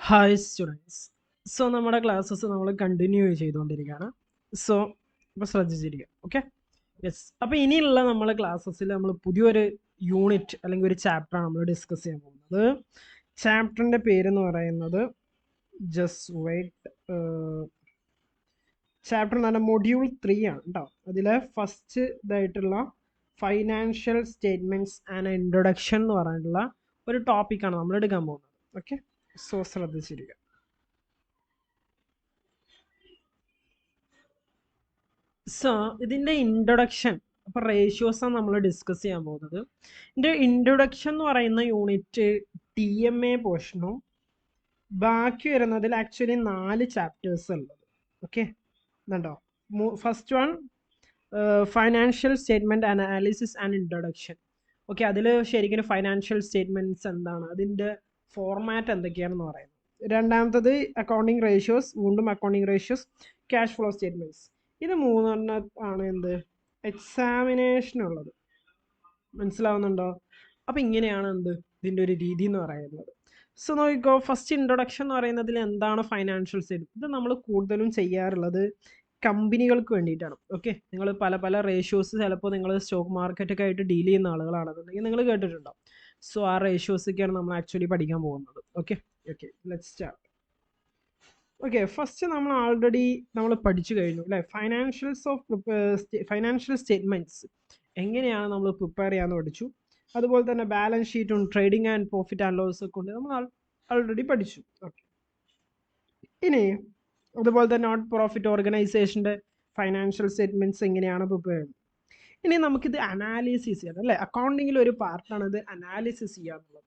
Hi students. So നമ്മുടെ classes നമ്മൾ continue ചെയ്തുകൊണ്ടിരിക്കുകയാണ്. സോ ഇപ്പോൾ ശ്രദ്ധിച്ചിരിക്കുക. Okay, yes. അപ്പോൾ ഇനിയുള്ള നമ്മളെ ക്ലാസ്സസിൽ നമ്മൾ പുതിയൊരു യൂണിറ്റ് അല്ലെങ്കിൽ ഒരു ചാപ്റ്ററാണ് നമ്മൾ ഡിസ്കസ് ചെയ്യാൻ പോകുന്നത്. ചാപ്റ്ററിൻ്റെ പേരെന്ന് പറയുന്നത് ജസ്റ്റ് വെയിറ്റ്, ചാപ്റ്റർ എന്ന് പറഞ്ഞാൽ മൊഡ്യൂൾ 3 ആണ് കേട്ടോ. അതിലെ ഫസ്റ്റ് ഇതായിട്ടുള്ള ഫൈനാൻഷ്യൽ സ്റ്റേറ്റ്മെൻറ്റ്സ് ആൻഡ് ഇൻട്രൊഡക്ഷൻ എന്ന് പറഞ്ഞിട്ടുള്ള ഒരു ടോപ്പിക്കാണ് നമ്മൾ എടുക്കാൻ പോകുന്നത്. ഓക്കെ, സോ ശ്രദ്ധിച്ചിരിക്കുക. സോ ഇതിൻ്റെ ഇൻട്രൊഡക്ഷൻ, അപ്പോൾ റേഷ്യോസാണ് നമ്മൾ ഡിസ്കസ് ചെയ്യാൻ പോകുന്നത്. ഇതിൻ്റെ ഇൻട്രൊഡക്ഷൻ എന്ന് പറയുന്ന യൂണിറ്റ് TMA പോർഷനും ബാക്കി വരുന്നതിൽ ആക്ച്വലി 4 ചാപ്റ്റേഴ്സ് ഉള്ളത്. ഓക്കെ, എന്നുണ്ടോ? First one financial statement analysis and introduction. Okay, അതിൽ ശരിക്കും ഫൈനാൻഷ്യൽ സ്റ്റേറ്റ്മെൻറ്റ്സ് എന്താണ്, അതിൻ്റെ ഫോർമാറ്റ് എന്തൊക്കെയാണെന്ന് പറയുന്നത്. രണ്ടാമത്തത് അക്കൗണ്ടിങ് റേഷ്യോസ്, വീണ്ടും accounting ratios, cash flow statements. ഇത് 3 ആണ് എന്ത് എക്സാമിനേഷനുള്ളത്. മനസ്സിലാവുന്നുണ്ടോ? അപ്പം ഇങ്ങനെയാണ് എന്ത് ഇതിൻ്റെ ഒരു രീതി എന്ന് പറയുന്നത്. സോ നോക്കിക്കോ, ഫസ്റ്റ് ഇൻട്രൊഡക്ഷൻ എന്ന് പറയുന്നതിൽ എന്താണ് ഫൈനാൻഷ്യൽ സ്റ്റേറ്റ്മെൻറ്റ്. ഇത് നമ്മൾ കൂടുതലും ചെയ്യാറുള്ളത് കമ്പനികൾക്ക് വേണ്ടിയിട്ടാണ്. ഓക്കെ, നിങ്ങൾ പല പല റേഷ്യോസ് ചിലപ്പോൾ നിങ്ങൾ സ്റ്റോക്ക് മാർക്കറ്റൊക്കെ ആയിട്ട് ഡീൽ ചെയ്യുന്ന ആളുകളാണെന്നുണ്ടെങ്കിൽ നിങ്ങൾ കേട്ടിട്ടുണ്ടാവും. സോ ആ റേഷ്യോസൊക്കെയാണ് നമ്മൾ ആക്ച്വലി പഠിക്കാൻ പോകുന്നത്. Okay okay, let's start. Okay, first നമ്മൾ ആൾറെഡി പഠിച്ചു കഴിഞ്ഞു അല്ലേ, ഫൈനാൻഷ്യൽ സ്റ്റേറ്റ്മെൻറ്റ്സ് എങ്ങനെയാണ് നമ്മൾ പ്രിപ്പയർ ചെയ്യാമെന്ന് പഠിച്ചു. അതുപോലെ തന്നെ ബാലൻസ് ഷീറ്റും trading and profit and loss ഒക്കെ ഉണ്ട്, നമ്മൾ ആൾറെഡി പഠിച്ചു. ഓക്കെ, ഇനി അതുപോലെ തന്നെ നോട്ട് പ്രോഫിറ്റ് ഓർഗനൈസേഷൻ്റെ ഫൈനാൻഷ്യൽ സ്റ്റേറ്റ്മെൻറ്റ്സ് എങ്ങനെയാണ് പ്രിപ്പയർ ചെയ്യുന്നത്. ഇനി നമുക്കിത് അനാലിസിസ് ചെയ്യാം അല്ലേ. അക്കൗണ്ടിങ്ങിൽ ഒരു പാർട്ടാണ് ഇത് അനാലിസിസ് ചെയ്യുക എന്നുള്ളത്.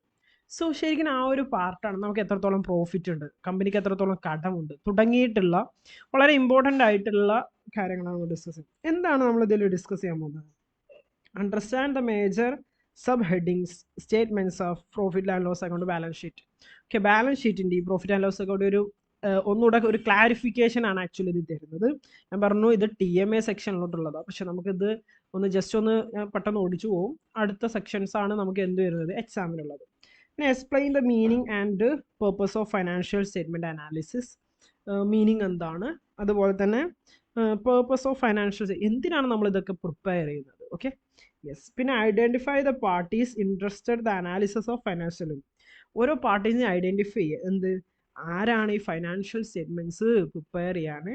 സോ ശരിക്കും ആ ഒരു പാർട്ടാണ് നമുക്ക് എത്രത്തോളം പ്രോഫിറ്റ് ഉണ്ട്, കമ്പനിക്ക് എത്രത്തോളം കടമുണ്ട് തുടങ്ങിയിട്ടുള്ള വളരെ ഇമ്പോർട്ടൻ്റ് ആയിട്ടുള്ള കാര്യങ്ങളാണ് ഡിസ്കസ് ചെയ്യുന്നത്. എന്താണ് നമ്മൾ ഇതിൽ ഡിസ്കസ് ചെയ്യാൻ പോകുന്നത്? Understand the major sub headings statements of profit and loss account, balance sheet. Okay, balance ഷീറ്റിൻ്റെ ഈ പ്രോഫിറ്റ് ആൻഡ് ലോസ് അക്കൗണ്ട് ഒരു ഒന്നുകൂടെ ഒരു ക്ലാരിഫിക്കേഷൻ ആണ് ആക്ച്വലി ഇത് തരുന്നത്. ഞാൻ പറഞ്ഞു ഇത് TMA സെക്ഷനിലോട്ടുള്ളതാണ്, പക്ഷെ നമുക്കിത് ജസ്റ്റ് ഒന്ന് പെട്ടെന്ന് ഓടിച്ചു പോകും. അടുത്ത സെക്ഷൻസ് ആണ് നമുക്ക് എന്ത് വരുന്നത് എക്സാമിനുള്ളത്. പിന്നെ explain the meaning and purpose of financial statement analysis. Meaning എന്താണ്, അതുപോലെ തന്നെ പേർപ്പസ് ഓഫ് ഫൈനാൻഷ്യൽ, എന്തിനാണ് നമ്മൾ ഇതൊക്കെ പ്രിപ്പയർ ചെയ്യുന്നത്. Okay, yes. പിന്നെ identify the parties interested the analysis of financial. ഓരോ പാർട്ടീസിനെ ഐഡൻറ്റിഫൈ ചെയ്യുക, ആരാണ് ഈ ഫൈനാൻഷ്യൽ സ്റ്റേറ്റ്മെൻറ്റ്സ് പ്രിപ്പയർ ചെയ്യാൻ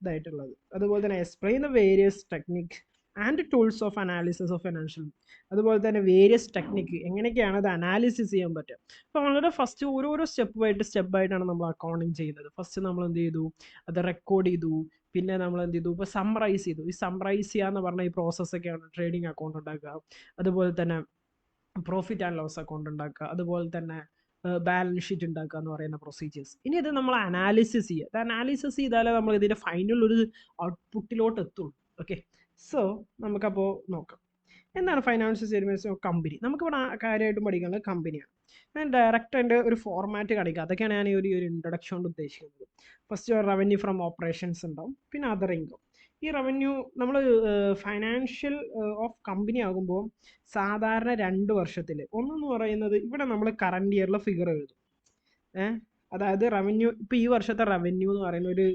ഇതായിട്ടുള്ളത്. അതുപോലെ തന്നെ explain the various technique and tools of analysis of financial. അതുപോലെ തന്നെ വേരിയസ് ടെക്നിക്ക് എങ്ങനെയൊക്കെയാണ് അത് അനാലിസിസ് ചെയ്യാൻ പറ്റുക. അപ്പോൾ വളരെ ഫസ്റ്റ് ഓരോരോ സ്റ്റെപ്പായിട്ടാണ് നമ്മൾ അക്കൗണ്ടിങ് ചെയ്യുന്നത്. ഫസ്റ്റ് നമ്മൾ എന്ത് ചെയ്തു, അത് റെക്കോർഡ് ചെയ്തു. പിന്നെ നമ്മൾ എന്ത് ചെയ്തു, ഇപ്പോൾ സമ്മറൈസ് ചെയ്തു. ഈ സമ്മറൈസ് ചെയ്യുക എന്ന് പറഞ്ഞ ഈ പ്രോസസ്സൊക്കെയാണ് ട്രേഡിംഗ് അക്കൗണ്ട് ഉണ്ടാക്കുക, അതുപോലെ തന്നെ പ്രോഫിറ്റ് ആൻഡ് ലോസ് അക്കൗണ്ട് ഉണ്ടാക്കുക, അതുപോലെ തന്നെ ബാലൻസ് ഷീറ്റ് ഉണ്ടാക്കുക എന്ന് പറയുന്ന പ്രൊസീജിയേഴ്സ്. ഇനി ഇത് നമ്മൾ അനാലിസിസ് ചെയ്യുക. ഇത് അനാലിസിസ് ചെയ്താലേ നമ്മൾ ഇതിൻ്റെ ഫൈനൽ ഒരു ഔട്ട്പുട്ടിലോട്ട് എത്തുള്ളൂ. ഓക്കെ, സോ നമുക്കപ്പോൾ നോക്കാം എന്താണ് ഫൈനാൻഷ്യൽ സ്റ്റേറ്റ്മെൻറ്റ്സ് ഓഫ് കമ്പനി. നമുക്കിവിടെ കാര്യമായിട്ടും പഠിക്കുന്നത് കമ്പനിയാണ്. ഞാൻ ഡയറക്റ്റ് അതിൻ്റെ ഒരു ഫോർമാറ്റ് കാണിക്കുക, അതൊക്കെയാണ് ഞാൻ ഈ ഒരു ഇൻട്രൊഡക്ഷൻ കൊണ്ട് ഉദ്ദേശിക്കുന്നത്. ഫസ്റ്റ് റവന്യൂ ഫ്രം ഓപ്പറേഷൻസ് ഉണ്ടാവും, പിന്നെ അതർ ഇൻകം. ഈ റവന്യൂ നമ്മൾ ഫൈനാൻഷ്യൽ ഓഫ് കമ്പനി ആകുമ്പോൾ സാധാരണ 2 വർഷത്തിൽ ഒന്നെന്ന് പറയുന്നത്, ഇവിടെ നമ്മൾ കറണ്ട് ഇയറിലെ ഫിഗർ എഴുതും. അതായത് റവന്യൂ, ഇപ്പോൾ ഈ വർഷത്തെ റവന്യൂ എന്ന് പറയുന്ന ഒരു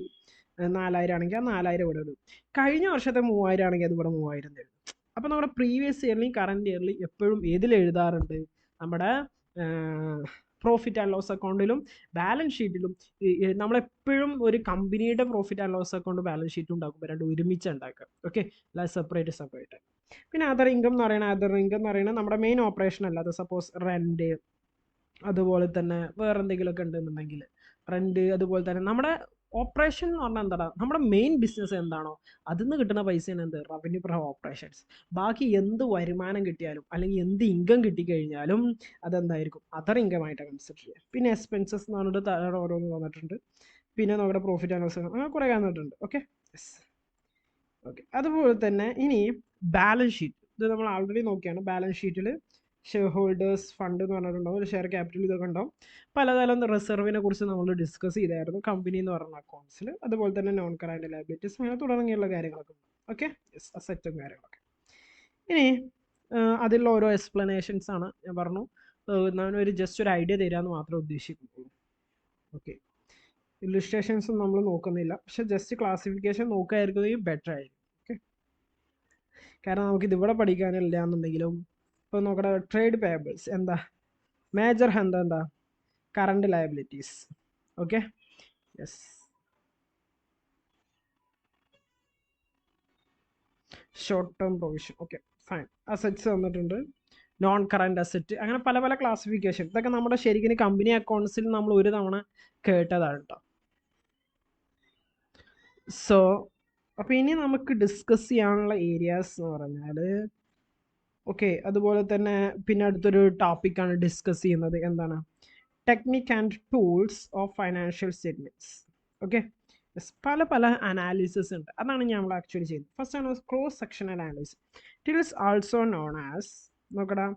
4000 ആണെങ്കിൽ ആ 4000 ഇവിടെ ഇടും. കഴിഞ്ഞ വർഷത്തെ 3000 ആണെങ്കിൽ അത് ഇവിടെ 3000 എഴുതും. അപ്പോൾ നമ്മുടെ പ്രീവിയസ് ഇയർലി കറണ്ട് ഇയർലി എപ്പോഴും ഏതിൽ എഴുതാറുണ്ട്, നമ്മുടെ പ്രോഫിറ്റ് ആൻഡ് ലോസ് അക്കൗണ്ടിലും ബാലൻസ് ഷീറ്റിലും. നമ്മളെപ്പോഴും ഒരു കമ്പനിയുടെ profit and loss account balance ഷീറ്റും ഉണ്ടാക്കുമ്പോൾ രണ്ടും ഒരുമിച്ച് ഉണ്ടാക്കുക. ഓക്കെ, അല്ല സെപ്പറേറ്റ്. പിന്നെ അതർ ഇൻകം എന്ന് പറയുന്നത് നമ്മുടെ മെയിൻ ഓപ്പറേഷൻ അല്ലാതെ സപ്പോസ് റെൻറ്റ്, അതുപോലെ തന്നെ വേറെ എന്തെങ്കിലുമൊക്കെ ഉണ്ടെന്നുണ്ടെങ്കിൽ റെൻറ്റ്, അതുപോലെ തന്നെ നമ്മുടെ ഓപ്പറേഷൻ എന്ന് പറഞ്ഞാൽ എന്താണ്, നമ്മുടെ മെയിൻ ബിസിനസ് എന്താണോ അതിൽ നിന്ന് കിട്ടുന്ന പൈസയാണ് എന്ത് റവന്യൂ ഫ്രം ഓപ്പറേഷൻസ്. ബാക്കി എന്ത് വരുമാനം കിട്ടിയാലും അല്ലെങ്കിൽ എന്ത് ഇൻകം കിട്ടിക്കഴിഞ്ഞാലും അതെന്തായിരിക്കും അതർ ഇൻകം ആയിട്ട് കൺസിഡർ ചെയ്യുക. പിന്നെ എക്സ്പെൻസസ് എന്ന് പറഞ്ഞിട്ട് താഴെ ഓരോന്ന് തന്നിട്ടുണ്ട്. പിന്നെ നമ്മുടെ പ്രോഫിറ്റ് ആൻഡ് ലോസ് അങ്ങനെ കുറേ തന്നിട്ടുണ്ട്. Okay, yes. ഓക്കെ, അതുപോലെ തന്നെ ഇനി ബാലൻസ് ഷീറ്റ്, ഇത് നമ്മൾ ആൾറെഡി നോക്കിയാണ്. ബാലൻസ് ഷീറ്റിൽ ഷെയർ ഹോൾഡേഴ്സ് ഫണ്ട് എന്ന് പറഞ്ഞിട്ടുണ്ടാവും, ഒരു ഷെയർ ക്യാപിറ്റൽ ഇതൊക്കെ ഉണ്ടാവും. പലതരം റിസർവിനെ കുറിച്ച് നമ്മൾ ഡിസ്കസ് ചെയ്തായിരുന്നു കമ്പനി എന്ന് പറഞ്ഞ അക്കൗണ്ട്സിൽ. അതുപോലെ തന്നെ നോൺ കറന്റ് ലയബിലിറ്റീസ് അങ്ങനെ തുടങ്ങിയുള്ള കാര്യങ്ങളൊക്കെ ഉണ്ട്. ഓക്കെ, അസറ്റും കാര്യങ്ങളൊക്കെ. ഇനി അതിലുള്ള ഓരോ എക്സ്പ്ലനേഷൻസ് ആണ് ഞാൻ പറഞ്ഞു. ഞാനൊരു ജസ്റ്റ് ഒരു ഐഡിയ തരാമെന്ന് മാത്രമേ ഉദ്ദേശിക്കുന്നുള്ളൂ. ഓക്കെ, ഇല്ലുസ്ട്രേഷൻസും നമ്മൾ നോക്കുന്നില്ല, പക്ഷെ ജസ്റ്റ് ക്ലാസിഫിക്കേഷൻ നോക്കുകയായിരിക്കും ബെറ്റർ ആയിരിക്കും. ഓക്കെ, കാരണം നമുക്കിത് ഇവിടെ പഠിക്കാനില്ല എന്നുണ്ടെങ്കിലും ഇപ്പോൾ നോക്കട്ടെ, ട്രേഡ് പേയബിൾസ് എന്താ മേജർ എന്താ current liabilities. Okay, yes, short term provision. Okay fine. Assets വന്നിട്ടുണ്ട്, നോൺ കറണ്ട് അസറ്റ്, അങ്ങനെ പല പല ക്ലാസിഫിക്കേഷൻ. ഇതൊക്കെ നമ്മുടെ ശരിക്കും കമ്പനി അക്കൗണ്ട്സിൽ നമ്മൾ ഒരു തവണ കേട്ടതാണ് കേട്ടോ. സോ അപ്പോൾ ഇനി നമുക്ക് ഡിസ്കസ് ചെയ്യാനുള്ള ഏരിയാസ് എന്ന് പറഞ്ഞാൽ ഓക്കെ, അതുപോലെ തന്നെ പിന്നെ അടുത്തൊരു ടോപ്പിക്കാണ് ഡിസ്കസ് ചെയ്യുന്നത്, എന്താണ് technique and tools of financial statements. Okay, പല പല അനാലിസിസ് ഉണ്ട്, അതാണ് നമ്മൾ ആക്ച്വലി ചെയ്യുന്നത്. ഫസ്റ്റ് ആണ് cross section analysis. It is also known as നോക്കടാ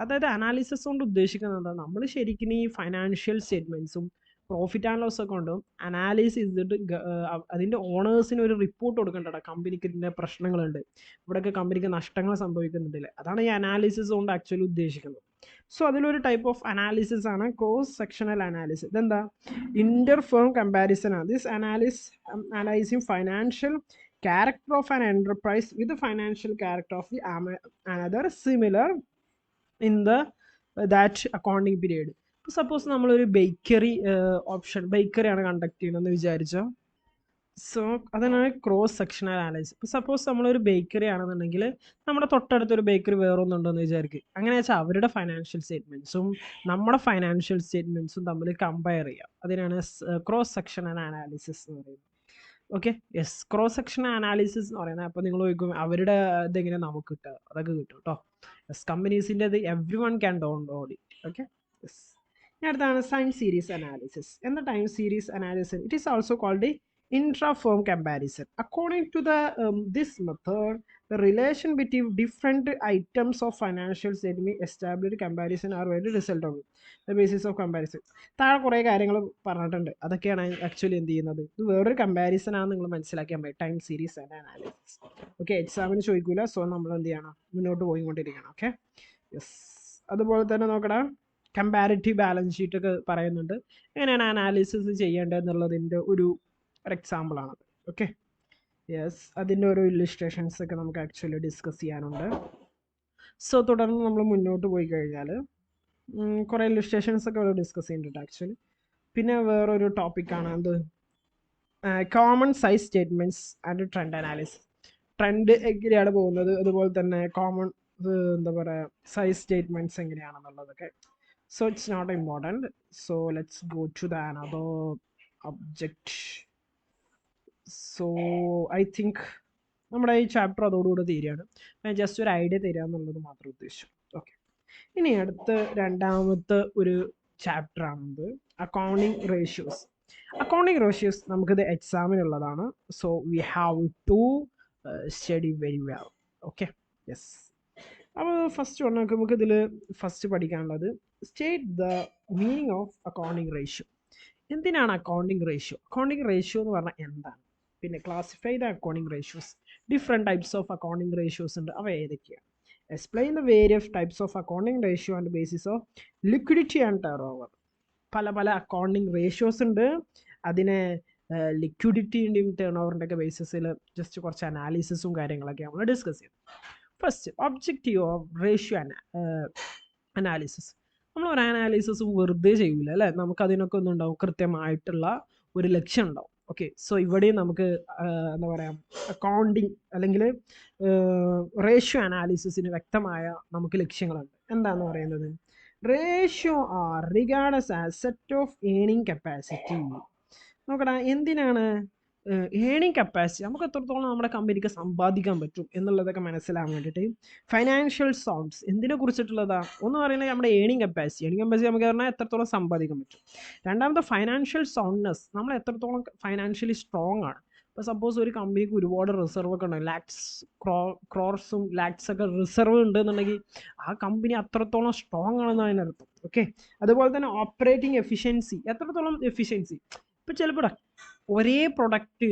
അതായത് അനാലിസിസ് കൊണ്ട് ഉദ്ദേശിക്കുന്നത് എന്താ, നമ്മൾ ശരിക്കും ഈ ഫൈനാൻഷ്യൽ സ്റ്റേറ്റ്മെൻറ്റ്സും പ്രോഫിറ്റ് ആൻഡ് ലോസ് അക്കൗണ്ടും അനാലിസിസ് ചെയ്തിട്ട് അതിൻ്റെ ഓണേഴ്സിന് ഒരു റിപ്പോർട്ട് കൊടുക്കേണ്ടടാ, കമ്പനിക്ക് ഇതിൻ്റെ പ്രശ്നങ്ങളുണ്ട്, ഇവിടെയൊക്കെ കമ്പനിക്ക് നഷ്ടങ്ങൾ സംഭവിക്കുന്നുണ്ടല്ലേ, അതാണ് ഈ അനാലിസിസ് കൊണ്ട് ആക്ച്വലി ഉദ്ദേശിക്കുന്നത്. സോ അതിലൊരു ടൈപ്പ് ഓഫ് അനാലിസിസ് ആണ് ക്രോസ് സെക്ഷണൽ അനാലിസിസ്. ഇതെന്താ ഇന്റർ ഫേം കമ്പാരിസൺ ആണ്. This analysing financial character of an enterprise with the financial character of the another similar in the that accounting period. Suppose നമ്മളൊരു bakery ബേക്കറിയാണ് conduct ചെയ്യുന്നതെന്ന് വിചാരിച്ചോ. So അതാണ് cross sectional analysis. ഇപ്പോൾ suppose നമ്മളൊരു bakery ആണെന്നുണ്ടെങ്കിൽ നമ്മുടെ തൊട്ടടുത്തൊരു ബേക്കറി വേറൊന്നുണ്ടോയെന്ന് വിചാരിക്കും. അങ്ങനെ വെച്ചാൽ അവരുടെ ഫൈനാൻഷ്യൽ സ്റ്റേറ്റ്മെൻറ്റ്സും നമ്മുടെ ഫൈനാൻഷ്യൽ സ്റ്റേറ്റ്മെൻറ്റ്സും തമ്മിൽ കമ്പയർ ചെയ്യുക, അതിനാണ് ക്രോസ് സെക്ഷണൽ അനാലിസിസ് എന്ന് പറയുന്നത്. Okay, yes, cross section analysis എന്ന് പറയുന്നത്. അപ്പോൾ നിങ്ങൾ ചോദിക്കും അവരുടെ ഇതെങ്ങനെ നമുക്ക് കിട്ടുക, അതൊക്കെ കിട്ടും കേട്ടോ. യെസ്, കമ്പനീസിൻ്റെ ഇത് every one can download it. Okay, yes. അടുത്താണ് ടൈം സീരീസ് അനാലിസിസ്. എന്താ time series analysis? It is also called intra-firm comparison. According to this method, the relation between different items of financial statement established comparison are very result of it. The basis of comparison. താഴെ കുറേ കാര്യങ്ങൾ പറഞ്ഞിട്ടുണ്ട്, അതൊക്കെയാണ് actually എന്ത് ചെയ്യുന്നത്, ഇത് വേറൊരു comparison ആണ് നിങ്ങൾ മനസ്സിലാക്കിയാൽ മതി, time series and analysis. Okay, എക്സാമിന് ചോദിക്കൂല, സോ നമ്മൾ എന്ത് ചെയ്യണം, മുന്നോട്ട് പോയിക്കൊണ്ടിരിക്കണം. Okay, yes. അതുപോലെ തന്നെ നോക്കണം, കമ്പാരിറ്റീവ് ബാലൻസ് ഷീറ്റ് ഒക്കെ പറയുന്നുണ്ട്, എങ്ങനെയാണ് അനാലിസിസ് ചെയ്യേണ്ടത് എന്നുള്ളതിൻ്റെ ഒരു എക്സാമ്പിൾ ആണത്. ഓക്കെ, യെസ്, അതിൻ്റെ ഓരോ ഇല്ലുസ്ട്രേഷൻസ് ഒക്കെ നമുക്ക് ആക്ച്വലി ഡിസ്കസ് ചെയ്യാനുണ്ട്. സോ തുടർന്ന് നമ്മൾ മുന്നോട്ട് പോയി കഴിഞ്ഞാൽ കുറേ ഇല്ലുസ്ട്രേഷൻസ് ഒക്കെ ഡിസ്കസ് ചെയ്യുന്നുണ്ട് ആക്ച്വലി. പിന്നെ വേറൊരു ടോപ്പിക്കാണ് എന്ത്, common size statements and trend analysis. Trend എങ്ങനെയാണ് പോകുന്നത്, അതുപോലെ തന്നെ കോമൺ എന്താ പറയുക സൈസ് സ്റ്റേറ്റ്മെൻറ്റ്സ് എങ്ങനെയാണെന്നുള്ളതൊക്കെ. So it's not important. So let's go to the another object. So I think നമ്മുടെ ഈ ചാപ്റ്റർ അതോടുകൂടി തീരുകയാണ്. ഞാൻ ജസ്റ്റ് ഒരു ഐഡിയ തരിക എന്നുള്ളത് മാത്രം ഉദ്ദേശിച്ചു. ഓക്കെ, ഇനി അടുത്ത രണ്ടാമത്തെ ഒരു ചാപ്റ്റർ ആണത് അക്കൗണ്ടിങ് റേഷ്യോസ്. അക്കൗണ്ടിങ് റേഷ്യോസ് നമുക്കിത് എക്സാമിനുള്ളതാണ്. So we have to study very well. Okay, yes. അപ്പോൾ ഫസ്റ്റ് നമുക്കിതിൽ ഫസ്റ്റ് പഠിക്കാനുള്ളത് state the meaning of accounting ratio. എന്തിനാണ് അക്കൗണ്ടിങ് റേഷ്യോ? അക്കൗണ്ടിങ് റേഷ്യോ എന്ന് പറഞ്ഞാൽ എന്താണ്? പിന്നെ classify the accounting ratios. Different types of accounting ratios ഉണ്ട്, അവ ഏതൊക്കെയാണ്? Explain the various types of accounting ratio and basis of liquidity and turn over. പല പല അക്കൗണ്ടിങ് റേഷ്യോസ് ഉണ്ട്, അതിനെ ലിക്വിഡിറ്റിൻ്റെയും ടേൺ ഓവറിൻ്റെ ഒക്കെ ബേസിസിൽ ജസ്റ്റ് കുറച്ച് അനാലിസിസും കാര്യങ്ങളൊക്കെ നമ്മൾ ഡിസ്കസ് ചെയ്യും. First objective of ratio analysis. നമ്മളൊരു അനാലിസിസും വെറുതെ ചെയ്യൂല അല്ലേ, നമുക്കതിനൊക്കെ ഒന്നുണ്ടാവും, കൃത്യമായിട്ടുള്ള ഒരു ലക്ഷ്യം ഉണ്ടാവും. ഓക്കെ, സോ ഇവിടെയും നമുക്ക് എന്താ പറയുക അക്കൗണ്ടിങ് അല്ലെങ്കിൽ റേഷ്യോ അനാലിസിസിന് വ്യക്തമായ നമുക്ക് ലക്ഷ്യങ്ങളുണ്ട്. എന്താണെന്ന് പറയുന്നത്, ratio are regards as set of earning capacity. നോക്കടാ, എന്തിനാണ് ഏണിംഗ് കപ്പാസിറ്റി, നമുക്ക് എത്രത്തോളം നമ്മുടെ കമ്പനിക്ക് സമ്പാദിക്കാൻ പറ്റും എന്നുള്ളതൊക്കെ മനസ്സിലാകാൻ വേണ്ടിയിട്ട്. ഫൈനാൻഷ്യൽ സൗണ്ട്സ് എന്തിനെ കുറിച്ചിട്ടുള്ളതാ? ഒന്ന് പറയുന്നത് നമ്മുടെ ഏണിംഗ് കപ്പാസിറ്റി നമുക്ക് പറഞ്ഞാൽ എത്രത്തോളം സമ്പാദിക്കാൻ പറ്റും. രണ്ടാമത്തെ ഫൈനാൻഷ്യൽ സൗണ്ട്നെസ്, നമ്മൾ എത്രത്തോളം ഫൈനാൻഷ്യലി സ്ട്രോങ് ആണ്. ഇപ്പോൾ സപ്പോസ് ഒരു കമ്പനിക്ക് ഒരുപാട് റിസർവ് ഒക്കെ ഉണ്ട്, ക്രോർസും ലാക്സ് ഒക്കെ റിസർവ് ഉണ്ട് എന്നുണ്ടെങ്കിൽ ആ കമ്പനി അത്രത്തോളം സ്ട്രോങ് ആണെന്ന് അതിനർത്ഥം. ഓക്കെ, അതുപോലെ തന്നെ ഓപ്പറേറ്റിംഗ് എഫിഷ്യൻസി, എത്രത്തോളം എഫിഷ്യൻസി. ഇപ്പോൾ ചിലപ്പോൾ ഒരേ പ്രൊഡക്റ്റ്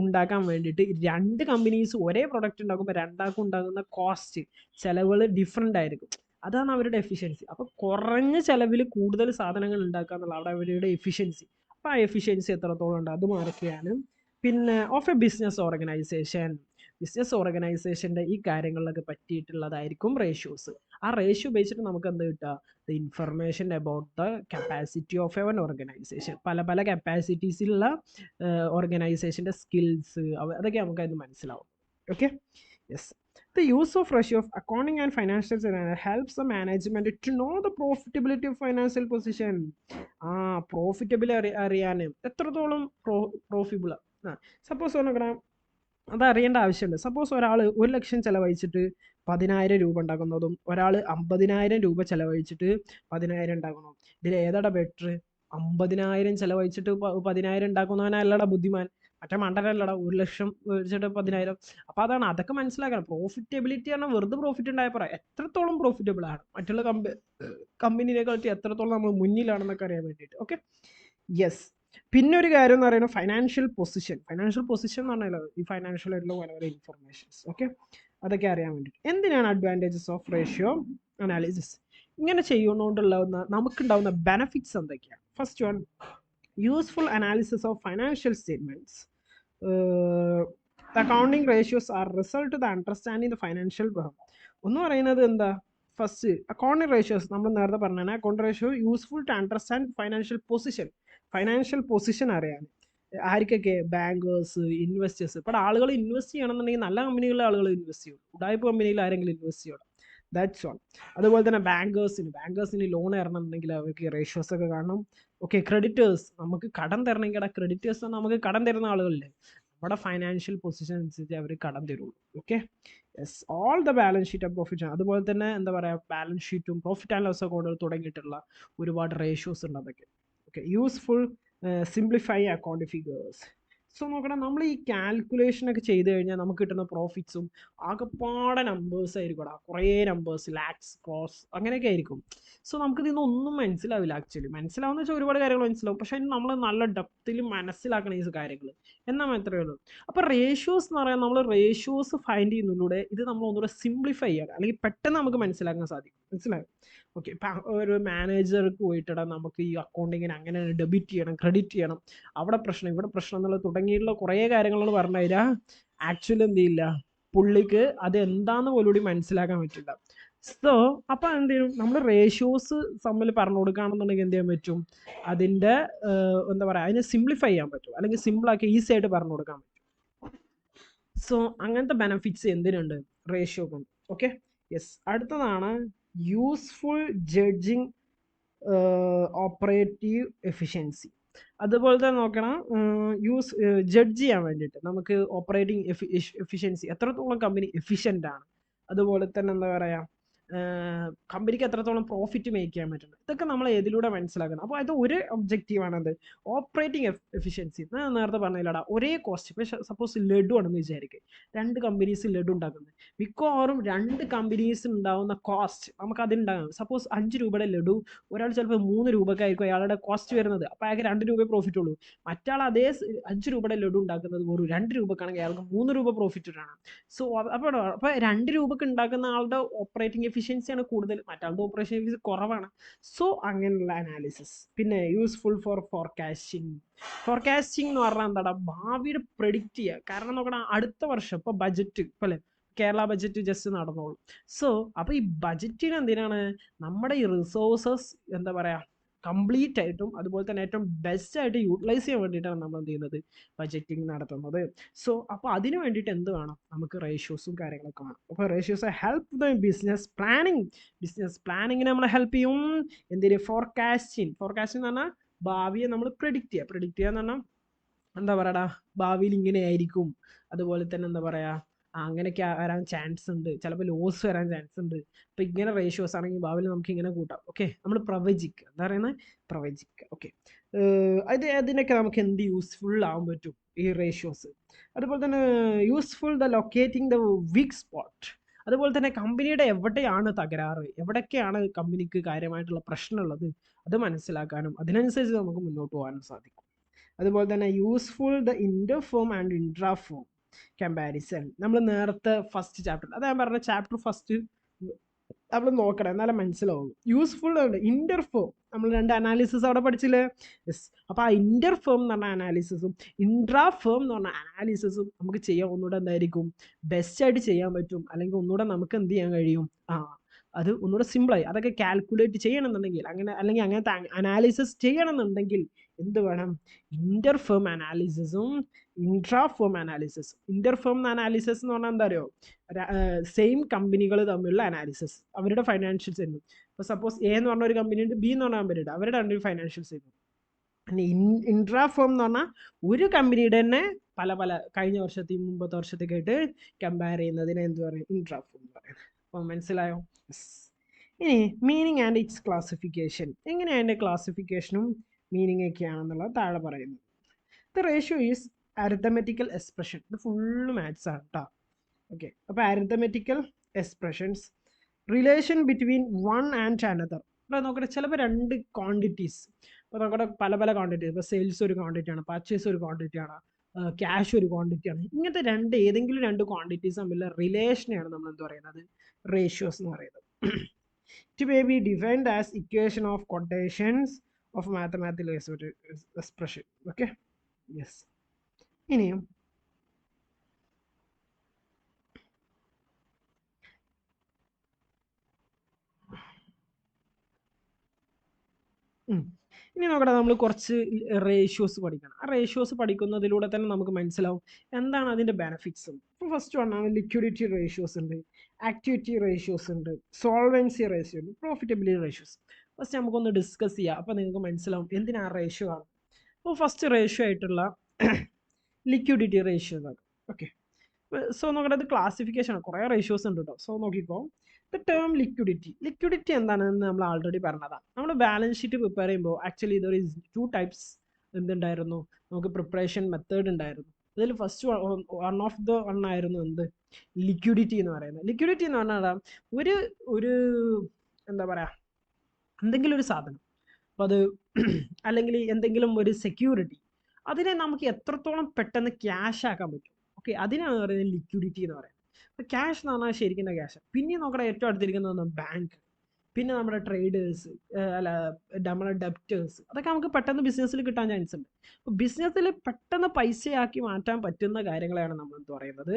ഉണ്ടാക്കാൻ വേണ്ടിയിട്ട് രണ്ട് കമ്പനീസ് ഒരേ പ്രൊഡക്റ്റ് ഉണ്ടാക്കുമ്പോൾ രണ്ടാൾക്കും ഉണ്ടാകുന്ന കോസ്റ്റ് ചിലവുകൾ ഡിഫറെൻ്റ് ആയിരിക്കും, അതാണ് അവരുടെ എഫിഷ്യൻസി. അപ്പോൾ കുറഞ്ഞ ചിലവിൽ കൂടുതൽ സാധനങ്ങൾ ഉണ്ടാക്കുക എന്നുള്ള അവിടെ അവരുടെ എഫിഷ്യൻസി. അപ്പോൾ ആ എഫിഷ്യൻസി എത്രത്തോളം ഉണ്ട് അത് മാർക്ക് ചെയ്യാനും. പിന്നെ ഓഫ് എ ബിസിനസ് ഓർഗനൈസേഷൻ്റെ ഈ കാര്യങ്ങളിലൊക്കെ പറ്റിയിട്ടുള്ളതായിരിക്കും റേഷ്യോസ്. ആ റേഷ്യോ ഉപയോഗിച്ചിട്ട് നമുക്ക് എന്ത് കിട്ടുക, the information about the capacity of even organisation. പല പല കപ്പാസിറ്റീസിലുള്ള ഓർഗനൈസേഷൻ്റെ സ്കിൽസ് അതൊക്കെ നമുക്ക് അതിന് മനസ്സിലാവും. Okay, yes. The use of ratio of accounting and financial helps the management to know the profitability of financial position. Profitable അറിയാൻ എത്രത്തോളം പ്രോഫിറ്റബിൾ. സപ്പോസ് നോക്കണം, അത് അറിയേണ്ട ആവശ്യമുണ്ട്. സപ്പോസ് ഒരാൾ 1 ലക്ഷം ചിലവഴിച്ചിട്ട് 10,000 രൂപ ഉണ്ടാക്കുന്നതും ഒരാൾ 50,000 രൂപ ചിലവഴിച്ചിട്ട് 10,000 ഉണ്ടാക്കണം. ഇതിൽ ഏതാടാ ബെറ്റർ? 50,000 ചിലവഴിച്ചിട്ട് 10,000 ഉണ്ടാക്കുന്നവനല്ലടാ ബുദ്ധിമാൻ, മറ്റേ മണ്ടനല്ലടാ 1 ലക്ഷം വെച്ചിട്ട് 10,000. അപ്പോൾ അതാണ്, അതൊക്കെ മനസ്സിലാക്കണം. പ്രോഫിറ്റബിലിറ്റി പറഞ്ഞാൽ വെറുതെ പ്രോഫിറ്റ് ഉണ്ടായ പറയാം, എത്രത്തോളം പ്രോഫിറ്റബിൾ ആണ്, മറ്റുള്ള കമ്പനിനെക്കാട്ടി എത്രത്തോളം നമ്മൾ മുന്നിലാണെന്നൊക്കെ അറിയാൻ വേണ്ടിയിട്ട്. Okay, yes. പിന്നെ ഒരു കാര്യം എന്ന് പറയുന്നത് ഫൈനാൻഷ്യൽ പൊസിഷൻ എന്ന് പറഞ്ഞാൽ ഈ ഫൈനാൻഷ്യൽ ആയിട്ടുള്ള വളരെ ഇൻഫർമേഷൻസ്. ഓക്കെ, അതൊക്കെ അറിയാൻ വേണ്ടിയിട്ട്. എന്തിനാണ് അഡ്വാൻറ്റേജസ് ഓഫ് റേഷ്യോ അനാലിസിസ്? ഇങ്ങനെ ചെയ്യുന്നതുകൊണ്ടുള്ള നമുക്കുണ്ടാവുന്ന ബെനഫിറ്റ്സ് എന്തൊക്കെയാണ്? First one, useful analysis of financial statements. Accounting ratios are result the understanding the financial. ഒന്ന് പറയുന്നത് എന്താ, ഫസ്റ്റ് അക്കൗണ്ടിങ് റേഷ്യോസ് നമ്മൾ നേരത്തെ പറഞ്ഞാൽ account ratio useful to understand financial position അറിയാൻ. ആർക്കൊക്കെ? Bankers, investors. ഇപ്പോൾ ആളുകൾ ഇൻവെസ്റ്റ് ചെയ്യണമെന്നുണ്ടെങ്കിൽ നല്ല കമ്പനികളിലെ ആളുകൾ ഇൻവെസ്റ്റ് ചെയ്യും, ഉടായ്പ കമ്പനിയിൽ ആരെങ്കിലും ഇൻവെസ്റ്റ് ചെയ്യണം. That's all. അതുപോലെ തന്നെ ബാങ്കേഴ്സിന് ലോൺ തരണമെന്നുണ്ടെങ്കിൽ അവർക്ക് റേഷ്യോസ് ഒക്കെ കാണണം. ഓക്കെ, ക്രെഡിറ്റേഴ്സ്, നമുക്ക് കടം തരണമെങ്കിൽ ക്രെഡിറ്റേഴ്സ് നമുക്ക് കടം തരുന്ന ആളുകളില്ലേ, നമ്മുടെ ഫൈനാൻഷ്യൽ പൊസിഷൻ അനുസരിച്ച് അവർ കടം തരുള്ളൂ. Okay, yes. All the balance sheet and profit. അതുപോലെ തന്നെ എന്താ പറയുക, ബാലൻസ് ഷീറ്റും പ്രോഫിറ്റ് ആൻഡ് ലോസ് അക്കൗണ്ടുകൾ തുടങ്ങിയിട്ടുള്ള ഒരുപാട് റേഷ്യോസ് ഉണ്ട് അതൊക്കെ. Okay, useful simplify account figures. So നോക്കണം, നമ്മൾ ഈ കാൽക്കുലേഷനൊക്കെ ചെയ്ത് കഴിഞ്ഞാൽ നമുക്ക് കിട്ടുന്ന പ്രോഫിറ്റ്സും ആകെപ്പാടെ നമ്പേഴ്സ് ആയിരിക്കും, കുറേ നമ്പേഴ്സ്, ലാക്സ്, ക്രോസ്, അങ്ങനെയൊക്കെ ആയിരിക്കും. സോ നമുക്ക് ഇതിൽ നിന്നൊന്നും മനസ്സിലാവില്ല. ആക്ച്വലി മനസ്സിലാവുന്ന വെച്ചാൽ ഒരുപാട് കാര്യങ്ങൾ മനസ്സിലാവും, പക്ഷെ നമ്മൾ നല്ല ഡെപ്തിൽ മനസ്സിലാക്കണം ഈ കാര്യങ്ങൾ, എന്നാൽ മാത്രമേ ഉള്ളൂ. അപ്പോൾ റേഷ്യോസ് എന്ന് പറയാൻ, നമ്മൾ റേഷ്യോസ് ഫൈൻഡ് ചെയ്യുന്നതിലൂടെ ഇത് നമ്മൾ ഒന്നുകൂടെ സിംപ്ലിഫൈ ചെയ്യണം, അല്ലെങ്കിൽ പെട്ടെന്ന് നമുക്ക് മനസ്സിലാക്കാൻ സാധിക്കും. മനസ്സിലായോ? ഓക്കെ, ഇപ്പം ഒരു മാനേജർക്ക് പോയിട്ടിടാം നമുക്ക് ഈ അക്കൗണ്ടിങ്ങിന് അങ്ങനെ ഡെബിറ്റ് ചെയ്യണം, ക്രെഡിറ്റ് ചെയ്യണം, അവിടെ പ്രശ്നം ഇവിടെ പ്രശ്നം എന്നുള്ളത് തുടങ്ങിയിട്ടുള്ള കുറേ കാര്യങ്ങളോട് പറഞ്ഞു തരാം. ആക്ച്വലി എന്ത് ചെയ്യില്ല, പുള്ളിക്ക് അത് എന്താന്ന് പോലും കൂടി മനസ്സിലാക്കാൻ പറ്റില്ല. സോ അപ്പോൾ എന്ത് ചെയ്യും, നമ്മൾ റേഷ്യോസ് തമ്മിൽ പറഞ്ഞു കൊടുക്കുകയാണെന്നുണ്ടെങ്കിൽ എന്ത് ചെയ്യാൻ പറ്റും, അതിൻ്റെ എന്താ പറയുക, അതിനെ സിംപ്ലിഫൈ ചെയ്യാൻ പറ്റും, അല്ലെങ്കിൽ സിമ്പിളാക്കി ഈസി ആയിട്ട് പറഞ്ഞു കൊടുക്കാൻ പറ്റും. സോ അങ്ങനത്തെ ബെനഫിറ്റ്സ് എന്തിനുണ്ട്, റേഷ്യോ കൊണ്ട്. Okay, yes. അടുത്തതാണ് യൂസ്ഫുൾ ജഡ്ജിങ് ഓപ്പറേറ്റീവ് എഫിഷ്യൻസി. അതുപോലെ തന്നെ നോക്കണം, ജഡ്ജ് ചെയ്യാൻ വേണ്ടിയിട്ട് നമുക്ക് ഓപ്പറേറ്റിംഗ് എഫിഷ്യൻസി, എത്രത്തോളം കമ്പനി എഫിഷ്യൻ്റ് ആണ്, അതുപോലെ തന്നെ എന്താ പറയുക, കമ്പനിക്ക് എത്രത്തോളം പ്രോഫിറ്റ് മേക്ക് ചെയ്യാൻ പറ്റുന്നത്, ഇതൊക്കെ നമ്മൾ ഏതിലൂടെ മനസ്സിലാക്കണം. അപ്പോൾ അത് ഒരു ഒബ്ജക്റ്റീവാണത്, ഓപ്പറേറ്റിംഗ് എഫിഷ്യൻസി. ഞാൻ നേരത്തെ പറഞ്ഞില്ലടാ, ഒരേ കോസ്റ്റ്. ഇപ്പോൾ സപ്പോസ് ലഡു ആണെന്ന് വിചാരിക്കുക, 2 കമ്പനീസ് ലഡു ഉണ്ടാക്കുന്നത്, മിക്കവാറും 2 കമ്പനീസ് ഉണ്ടാകുന്ന കോസ്റ്റ് നമുക്ക് അതുണ്ടാകും. സപ്പോസ് 5 രൂപയുടെ ലഡു ഒരാൾ ചിലപ്പോൾ 3 രൂപക്കായിരിക്കും അയാളുടെ കോസ്റ്റ് വരുന്നത്, അപ്പോൾ അയാൾക്ക് 2 രൂപയെ പ്രോഫിറ്റ് ഉള്ളൂ. മറ്റാൾ അതേ 5 രൂപയുടെ ലഡു ഉണ്ടാക്കുന്നത് വെറും 2 രൂപക്കാണെങ്കിൽ അയാൾക്ക് 3 രൂപ പ്രോഫിറ്റ് ഇട്ടാണ്. സോ അപ്പോൾ 2 രൂപക്ക് ഉണ്ടാക്കുന്ന ആളുടെ ഓപ്പറേറ്റിംഗ് എഫിഷ്യൻസിയാണ് കൂടുതൽ, മറ്റാളുടെ ഓപ്പറേഷൻ എഫിഷ്യൻസി കുറവാണ്. സോ അങ്ങനെയുള്ള അനാലിസിസ്. പിന്നെ യൂസ്ഫുൾ ഫോർ ഫോർകാസ്റ്റിംഗ് എന്ന് പറഞ്ഞാൽ എന്താടാ, ഭാവിയുടെ പ്രെഡിക്റ്റ് ചെയ്യുക. കാരണം നോക്കണം, അടുത്ത വർഷം ഇപ്പോൾ ബജറ്റ്, ഇപ്പോൾ അല്ലേ കേരള ബജറ്റ് ജസ്റ്റ് നടന്നോളൂ. സോ അപ്പോൾ ഈ ബജറ്റിന് എന്തിനാണ്, നമ്മുടെ ഈ റിസോഴ്സസ് എന്താ പറയുക കംപ്ലീറ്റ് ആയിട്ടും അതുപോലെ തന്നെ ഏറ്റവും ബെസ്റ്റ് ആയിട്ട് യൂട്ടിലൈസ് ചെയ്യാൻ വേണ്ടിയിട്ടാണ് നമ്മൾ എന്ത് ചെയ്യുന്നത്, ബജറ്റിംഗ് നടത്തുന്നത്. സോ അപ്പോൾ അതിന് വേണ്ടിയിട്ട് എന്ത് വേണം, നമുക്ക് റേഷ്യോസും കാര്യങ്ങളൊക്കെ വേണം. അപ്പോൾ റേഷ്യോസ് ഹെൽപ്പ് ദ ബിസിനസ് പ്ലാനിങ്ങിനെ നമ്മളെ ഹെൽപ്പ് ചെയ്യും. എന്തിന്, ഫോർകാസ്റ്റിംഗ് എന്ന് പറഞ്ഞാൽ ഭാവിയെ നമ്മൾ പ്രെഡിക്റ്റ് ചെയ്യുക എന്ന് പറഞ്ഞാൽ എന്താ പറയടാ, ഭാവിയിൽ ഇങ്ങനെ ആയിരിക്കും, അതുപോലെ തന്നെ എന്താ പറയുക, അങ്ങനെയൊക്കെ വരാൻ ചാൻസ് ഉണ്ട്, ചിലപ്പോൾ ലോസ് വരാൻ ചാൻസ് ഉണ്ട്. അപ്പോൾ ഇങ്ങനെ റേഷ്യോസ് ആണെങ്കിൽ ഭാവിയിൽ നമുക്ക് ഇങ്ങനെ കൂട്ടാം. ഓക്കെ, നമ്മൾ പ്രവചിക്കുക, എന്താ പറയുന്നത്, പ്രവചിക്കുക. ഓക്കെ, അതിനൊക്കെ നമുക്ക് എന്ത് യൂസ്ഫുൾ ആവാൻ പറ്റും ഈ റേഷ്യോസ്. അതുപോലെ തന്നെ useful the locating the weak spot. അതുപോലെ തന്നെ കമ്പനിയുടെ എവിടെയാണ് തകരാറ്, എവിടെയൊക്കെയാണ് കമ്പനിക്ക് കാര്യമായിട്ടുള്ള പ്രശ്നമുള്ളത്, അത് മനസ്സിലാക്കാനും അതിനനുസരിച്ച് നമുക്ക് മുന്നോട്ട് പോകാനും സാധിക്കും. അതുപോലെ തന്നെ യൂസ്ഫുൾ ദ ഇന്റർഫോം ആൻഡ് ഇൻട്രാഫോം കമ്പാരിസൺ. നമ്മൾ നേരത്തെ ഫസ്റ്റ് ചാപ്റ്റർ, അത് ഞാൻ പറഞ്ഞ ചാപ്റ്റർ ഫസ്റ്റ് നമ്മൾ നോക്കണം, എന്നാലും മനസ്സിലാവും. യൂസ്ഫുൾ ഉണ്ട് ഇന്റർഫേം, നമ്മൾ 2 അനാലിസിസ് അവിടെ പഠിച്ചില്ലേ? യെസ്. അപ്പോൾ ആ ഇന്റർഫേം എന്ന് പറഞ്ഞ അനാലിസിസും ഇൻട്രാഫേം എന്ന് പറഞ്ഞ അനാലിസിസും നമുക്ക് ചെയ്യാൻ ഒന്നുകൂടെ എന്തായിരിക്കും, ബെസ്റ്റായിട്ട് ചെയ്യാൻ പറ്റും. അല്ലെങ്കിൽ ഒന്നുകൂടെ നമുക്ക് എന്ത് ചെയ്യാൻ കഴിയും, അത് ഒന്നുകൂടെ സിമ്പിളായി അതൊക്കെ കാൽക്കുലേറ്റ് ചെയ്യണമെന്നുണ്ടെങ്കിൽ, അല്ലെങ്കിൽ അങ്ങനത്തെ അനാലിസിസ് ചെയ്യണമെന്നുണ്ടെങ്കിൽ എന്ത് വേണം, ഇന്റർഫേം അനാലിസിസും ഇൻട്രാഫേം അനാലിസിസ്. ഇന്റർഫേം അനാലിസിസ് എന്ന് പറഞ്ഞാൽ എന്താ അറിയോ, സെയിം കമ്പനികൾ തമ്മിലുള്ള അനാലിസിസ്, അവരുടെ ഫൈനാൻഷ്യൽസ് ആയിരുന്നു. ഇപ്പോൾ സപ്പോസ് എ എന്ന് പറഞ്ഞ ഒരു കമ്പനി ഉണ്ട്, ബി എന്ന് പറഞ്ഞ കമ്പനി ഉണ്ട്, അവരുടെ രണ്ട് ഫൈനാൻഷ്യൽസ് ആയിരുന്നു. പിന്നെ ഇൻട്രാഫേം എന്ന് പറഞ്ഞാൽ ഒരു കമ്പനിയുടെ തന്നെ പല പല കഴിഞ്ഞ വർഷത്തെയും മുമ്പത്തെ വർഷത്തേക്ക് ആയിട്ട് കമ്പയർ ചെയ്യുന്നതിനെ എന്ത് പറയും, ഇൻട്രാഫേം എന്ന് പറയുന്നത്. അപ്പോൾ മനസ്സിലായോ? ഇനി മീനിങ് ആൻഡ് ഇറ്റ്സ് ക്ലാസിഫിക്കേഷൻ, എങ്ങനെയാണ് അതിൻ്റെ ക്ലാസിഫിക്കേഷനും മീനിങ് ഒക്കെയാണെന്നുള്ളത് താഴെ പറയുന്നത്. The ratio is arithmetical expression, ഇത് ഫുള്ള് മാത്സ് ആണ് കേട്ടോ. ഓക്കെ, അപ്പോൾ arithmetical expressions, relation between one and another. ഇവിടെ നോക്കട്ടെ, ചിലപ്പോൾ 2 ക്വാണ്ടിറ്റീസ്, ഇപ്പോൾ നോക്കട്ടെ പല പല ക്വാണ്ടിറ്റീസ്, ഇപ്പോൾ സെയിൽസ് ഒരു ക്വാണ്ടിറ്റിയാണ്, പർച്ചേസ് ഒരു ക്വാണ്ടിറ്റിയാണ്, ക്യാഷ് ഒരു ക്വാണ്ടിറ്റിയാണ്. ഇങ്ങനത്തെ ഏതെങ്കിലും 2 ക്വാണ്ടിറ്റീസ് തമ്മിലുള്ള റിലേഷനെയാണ് നമ്മൾ എന്ത് പറയുന്നത്, റേഷ്യോസ് എന്ന് പറയുന്നത്. It may be defined as equation of quotations of mathematical expression. Okay, yes. ഇനിയും ഇനി നോക്കട്ടെ, നമ്മൾ കുറച്ച് റേഷ്യോസ് പഠിക്കണം. ആ റേഷ്യോസ് പഠിക്കുന്നതിലൂടെ തന്നെ നമുക്ക് മനസ്സിലാവും എന്താണ് അതിൻ്റെ ബെനിഫിറ്റ്സും. ഇപ്പോൾ ഫസ്റ്റ് വണ്ണാണ് ലിക്വിഡിറ്റി റേഷ്യോസ് ഉണ്ട്, ആക്ടിവിറ്റി റേഷ്യോസ് ഉണ്ട്, സോൾവൻസി റേഷ്യോ ഉണ്ട്, പ്രോഫിറ്റബിലിറ്റി റേഷ്യോസ്. ഫസ്റ്റ് നമുക്കൊന്ന് ഡിസ്കസ് ചെയ്യാം, അപ്പോൾ നിങ്ങൾക്ക് മനസ്സിലാവും എന്തിനാ റേഷ്യോ ആണ്. അപ്പോൾ ഫസ്റ്റ് റേഷ്യോ ആയിട്ടുള്ള ലിക്വിഡിറ്റി റേഷ്യോ ആണ്. ഓക്കെ, സോ നോക്കട്ടെ, അത് ക്ലാസിഫിക്കേഷൻ ആണ്, കുറേ റേഷ്യോസ് ഉണ്ട് കേട്ടോ. സോ നോക്കിക്കോ, ദ ടേം ലിക്വിഡിറ്റി എന്താണെന്ന് നമ്മൾ ആൾറെഡി പറഞ്ഞതാണ്. നമ്മൾ ബാലൻസ് ഷീറ്റ് പ്രിപ്പയർ ചെയ്യുമ്പോൾ ആക്ച്വലി ഇതൊരു 2 ടൈപ്സ് എന്തുണ്ടായിരുന്നു, നമുക്ക് പ്രിപ്പറേഷൻ മെത്തേഡ് ഉണ്ടായിരുന്നു. അതിൽ ഫസ്റ്റ് വൺ ഓഫ് ദ ആയിരുന്നു എന്ത്, ലിക്വിഡിറ്റി എന്ന് പറയുന്നത്. ലിക്വിഡിറ്റി എന്ന് പറഞ്ഞാൽ ഒരു എന്താ പറയുക, എന്തെങ്കിലും ഒരു സാധനം, അപ്പോൾ അത് അല്ലെങ്കിൽ എന്തെങ്കിലും ഒരു സെക്യൂരിറ്റി, അതിനെ നമുക്ക് എത്രത്തോളം പെട്ടെന്ന് ക്യാഷ് ആക്കാൻ പറ്റും. ഓക്കെ, അതിനാണ് പറയുന്നത് ലിക്വിഡിറ്റി എന്ന് പറയുന്നത്. അപ്പോൾ ക്യാഷ് എന്ന് പറഞ്ഞാൽ ശരിക്കും ക്യാഷ്. പിന്നെ നമ്മുടെ ഏറ്റവും അടുത്തിരിക്കുന്നത് ബാങ്ക്, പിന്നെ നമ്മുടെ ട്രേഡേഴ്സ്, നമ്മുടെ ഡെപ്റ്റേഴ്സ്, അതൊക്കെ നമുക്ക് പെട്ടെന്ന് ബിസിനസ്സിൽ കിട്ടാൻ ചാൻസ് ഉണ്ട്. അപ്പോൾ ബിസിനസ്സിൽ പെട്ടെന്ന് പൈസയാക്കി മാറ്റാൻ പറ്റുന്ന കാര്യങ്ങളാണ് നമ്മൾ എന്ത് പറയുന്നത്,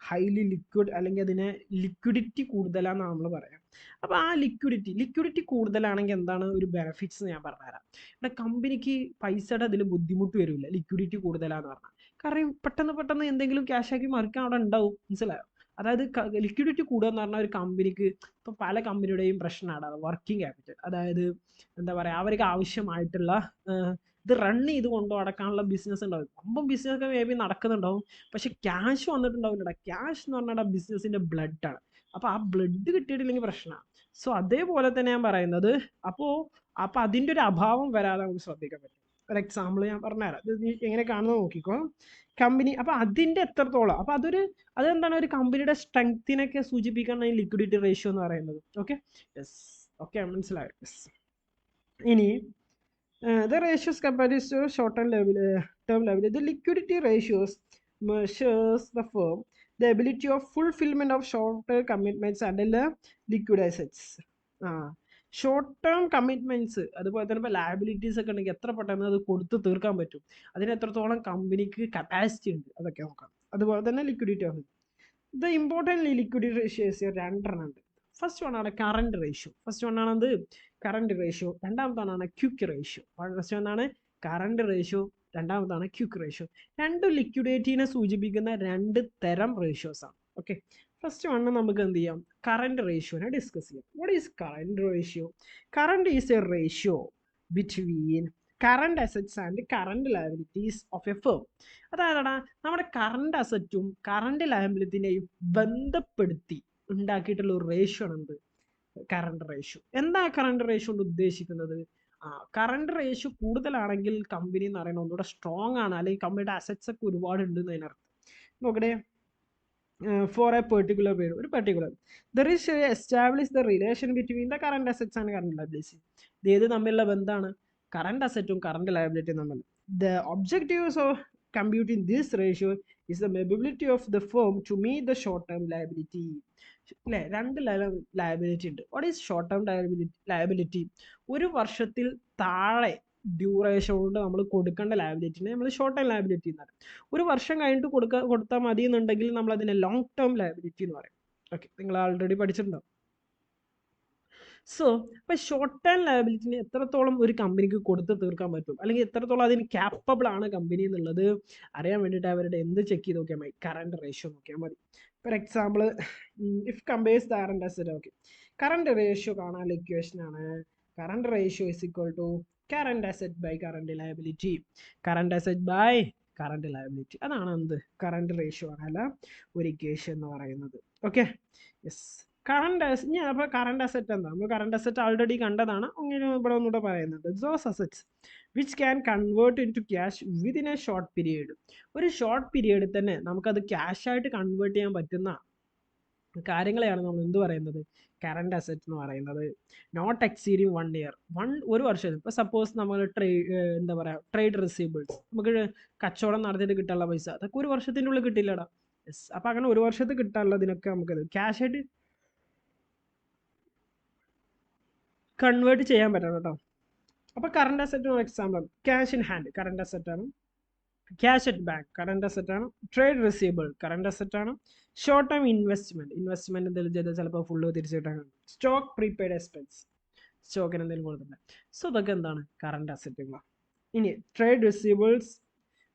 ഹൈലി ലിക്വിഡ്, അല്ലെങ്കിൽ അതിനെ ലിക്വിഡിറ്റി കൂടുതലാണെന്ന് നമ്മൾ പറയാം. അപ്പോൾ ആ ലിക്വിഡിറ്റി കൂടുതലാണെങ്കിൽ എന്താണ് ഒരു ബെനിഫിറ്റ്സ് ഞാൻ പറഞ്ഞുതരാം. ഇവിടെ കമ്പനിക്ക് പൈസയുടെ അതിൽ ബുദ്ധിമുട്ട് വരില്ല ലിക്വിഡിറ്റി കൂടുതലാന്ന് പറഞ്ഞാൽ. കാരണം പെട്ടെന്ന് എന്തെങ്കിലും ക്യാഷ് ആക്കി മറിക്കാൻ അവിടെ ഉണ്ടാവും, മനസ്സിലായോ? അതായത് ലിക്വിഡിറ്റി കൂടുക എന്ന് പറഞ്ഞാൽ ഒരു കമ്പനിക്ക്, ഇപ്പോൾ പല കമ്പനിയുടെയും പ്രശ്നമാണ് അത് വർക്കിംഗ് ക്യാപിറ്റൽ. അതായത് എന്താ പറയുക, അവർക്ക് ആവശ്യമായിട്ടുള്ള ഇത് റൺ ചെയ്ത് കൊണ്ടു നടക്കാനുള്ള ബിസിനസ് ഉണ്ടാവും. അപ്പം ബിസിനസ് മേ ബി നടക്കുന്നുണ്ടാവും, പക്ഷെ ക്യാഷ് വന്നിട്ടുണ്ടാവില്ല. ക്യാഷ് എന്ന് പറഞ്ഞാൽ ബിസിനസിൻ്റെ ബ്ലഡാണ്. അപ്പോൾ ആ ബ്ലഡ് കിട്ടിയിട്ടില്ലെങ്കിൽ പ്രശ്നമാണ്. സോ അതേപോലെ തന്നെ ഞാൻ പറയുന്നത്, അപ്പോൾ അതിൻ്റെ ഒരു അഭാവം വരാതെ നമുക്ക് ശ്രദ്ധിക്കാൻ പറ്റും. ഒരു എക്സാമ്പിൾ ഞാൻ പറഞ്ഞുതരാം, ഇത് നീ എങ്ങനെ കാണുന്നത് നോക്കിക്കോ. കമ്പനി, അപ്പോൾ അതിൻ്റെ എത്രത്തോളം, അപ്പോൾ അതെന്താണ് ഒരു കമ്പനിയുടെ സ്ട്രെങ്ത്തിനൊക്കെ സൂചിപ്പിക്കുന്ന ഈ ലിക്വിഡിറ്റി റേഷ്യോ എന്ന് പറയുന്നത്. ഓക്കെ, യെസ്, ഓക്കെ, മനസ്സിലായോ? യെസ്. ഇനി the ratios compared to short-term term level, the liquidity ratios measures the firm the ability of fulfillment of short-term commitments and liquid assets. Short term commitments, അതുപോലെ തന്നെ ഇപ്പോൾ liabilities ഒക്കെ ഉണ്ടെങ്കിൽ എത്ര പെട്ടെന്ന് അത് കൊടുത്ത് തീർക്കാൻ പറ്റും, അതിന് എത്രത്തോളം കമ്പനിക്ക് കപ്പാസിറ്റി ഉണ്ട്, അതൊക്കെ നോക്കാം. അതുപോലെ തന്നെ liquidity of the important liquidity ratios 2 ഉണ്ട്. ഫസ്റ്റ് വൺ ആണ് കറണ്ട് റേഷ്യോ. Current ratio. രണ്ടാമതാണ് ക്വിക്ക് റേഷ്യോ. ഫസ്റ്റ് ഒന്നാണ് കറണ്ട് റേഷ്യോ, രണ്ടാമതാണ് ക്വിക്ക് റേഷ്യോ. 2 ലിക്വിഡിറ്റിനെ സൂചിപ്പിക്കുന്ന 2 തരം റേഷ്യോസ് ആണ്. ഓക്കെ, ഫസ്റ്റ് വൺ നമുക്ക് എന്ത് ചെയ്യാം, കറണ്ട് റേഷ്യോനെ ഡിസ്കസ് ചെയ്യാം. What is current ratio? Current is A ratio between current assets and current liabilities of A firm. അതായത് നമ്മുടെ കറണ്ട് അസറ്റും കറണ്ട് ലയബിലിറ്റിനെയും ബന്ധപ്പെടുത്തി ഉണ്ടാക്കിയിട്ടുള്ള ഒരു റേഷ്യോ ആണ് എന്ത്, കറണ്ട് റേഷ്യോ. എന്താ കറണ്ട് റേഷ്യോ കൊണ്ട് ഉദ്ദേശിക്കുന്നത്? കറണ്ട് റേഷ്യോ കൂടുതലാണെങ്കിൽ കമ്പനി എന്ന് പറയുന്നത് ഒന്നുകൂടെ സ്ട്രോങ് ആണ്, അല്ലെങ്കിൽ കമ്പനിയുടെ അസറ്റ്സ് ഒക്കെ ഒരുപാട് ഉണ്ട് എന്നതിനർത്ഥം. നോക്കട്ടെ, ഫോർ എ പെർട്ടിക്കുലർ പീരിയഡ്, ഒരു particular there is establish the relation between the current assets and current liability. ഇത് ഏത് തമ്മിലുള്ള ബന്ധമാണ്? കറണ്ട് അസറ്റും കറണ്ട് ലയബിലിറ്റിയും തമ്മിൽ. The objectives of computing this ratio is the ability of the firm to meet the short term liability. അല്ലേ, രണ്ട് liability ഉണ്ട്. What is short term liability? ഒരു വർഷത്തിൽ താഴെ ഡ്യൂറേഷൻ കൊണ്ട് നമ്മൾ കൊടുക്കേണ്ട ലയബിലിറ്റിനെ നമ്മൾ ഷോർട്ട് ടേം ലയബിലിറ്റി എന്ന് പറയും. ഒരു വർഷം കഴിഞ്ഞിട്ട് കൊടുത്താൽ മതി എന്നുണ്ടെങ്കിൽ നമ്മൾ അതിനെ ലോങ് ടേം ലയബിലിറ്റി എന്ന് പറയും. ഓക്കെ, നിങ്ങൾ ആൾറെഡി പഠിച്ചിട്ടുണ്ടാവും. സോ അപ്പോൾ ഷോർട്ട് ടേം ലയബിലിറ്റിനെ എത്രത്തോളം ഒരു കമ്പനിക്ക് കൊടുത്ത് തീർക്കാൻ പറ്റും, അല്ലെങ്കിൽ എത്രത്തോളം അതിന് ക്യാപ്പബിൾ ആണ് കമ്പനി എന്നുള്ളത് അറിയാൻ വേണ്ടിയിട്ട് അവരുടെ എന്ത് ചെക്ക് ചെയ്ത് നോക്കിയാൽ മതി? കറണ്ട് റേഷ്യോ നോക്കിയാൽ മതി. For example, if compares the current asset, okay, current ratio കാണാനുള്ള ഇക്വേഷൻ ആണ് current ratio is equal to current asset by current liability. Current asset by current liability, അതാണ് എന്ത് കറണ്ട് റേഷ്യോ ആണല്ല ഒരു ഇക്വേഷൻ എന്ന് പറയുന്നത്. Okay, yes. കറണ്ട് ഞാൻ അപ്പോൾ കറണ്ട് അസറ്റ് എന്താ, നമ്മൾ കറണ്ട് അസറ്റ് ആൾറെഡി കണ്ടതാണ്. അങ്ങനെ ഇവിടെ ഒന്നുകൂടെ പറയുന്നുണ്ട്. Those assets which can convert into cash within a short period. ഒരു ഷോർട്ട് പീരീഡിൽ തന്നെ നമുക്കത് ക്യാഷായിട്ട് കൺവേർട്ട് ചെയ്യാൻ പറ്റുന്ന കാര്യങ്ങളെയാണ് നമ്മൾ എന്ത് പറയുന്നത്? കറണ്ട് അസറ്റ് എന്ന് പറയുന്നത്. നോട്ട് എക്സീഡിങ് 1 ഇയർ, ഒരു വർഷം. ഇപ്പോൾ സപ്പോസ് നമ്മൾ എന്താ പറയുക, ട്രേഡ് റിസീവബിൾസ്, നമുക്ക് കച്ചവടം നടത്തിയിട്ട് കിട്ടാനുള്ള പൈസ, അതൊക്കെ ഒരു വർഷത്തിൻ്റെ ഉള്ളിൽ കിട്ടില്ലടാ. യെസ്, അപ്പോൾ അങ്ങനെ ഒരു വർഷത്തിൽ കിട്ടാനുള്ളതിനൊക്കെ നമുക്കത് ക്യാഷായിട്ട് കൺവേർട്ട് ചെയ്യാൻ പറ്റണം കേട്ടോ. അപ്പോൾ current asset for example cash in hand current asset ആണ്, cash at bank current asset ആണ്, ട്രേഡ് റിസീവബിൾ കറണ്ട് അസറ്റ് ആണ്, ഷോർട്ട് ടൈം ഇൻവെസ്റ്റ്മെന്റ് എന്തെങ്കിലും ചെയ്താൽ ചിലപ്പോൾ ഫുള്ള് തിരിച്ചു കിട്ടാൻ, സ്റ്റോക്ക് പ്രീപെയ്ഡ് എക്സ്പെൻസ്, സ്റ്റോക്കിന് എന്തെങ്കിലും കൊടുത്തിട്ടുണ്ട്. സോ ഇതൊക്കെ എന്താണ്? കറണ്ട് അസറ്റുകളാണ്. ഇനി trade receivables,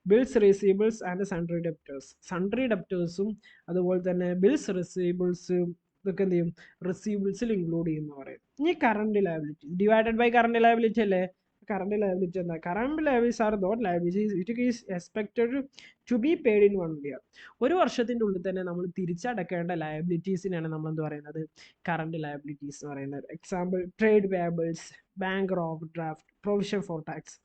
bills receivables and sundry debtors. Sundry ഡെപ്റ്റേഴ്സും അതുപോലെ തന്നെ ബിൽസ് റിസീവബിൾസും ഇതൊക്കെ എന്ത് ചെയ്യും? റിസീവബിൾസിൽ ഇൻക്ലൂഡ് ചെയ്യുന്ന പറയും. ഇനി current liability divided by current liability അല്ലേ? കറണ്ട് ലയബിലിറ്റി എന്താ? Current liabilities are those liabilities it is expected to be paid in 1 year. ഒരു വർഷത്തിൻ്റെ ഉള്ളിൽ തന്നെ നമ്മൾ തിരിച്ചടക്കേണ്ട ലയബിലിറ്റീസിനാണ് നമ്മൾ എന്ത് പറയുന്നത്? കറണ്ട് ലയബിലിറ്റീസ് എന്ന് പറയുന്നത്. Example trade payables, bank over draft, provision for tax,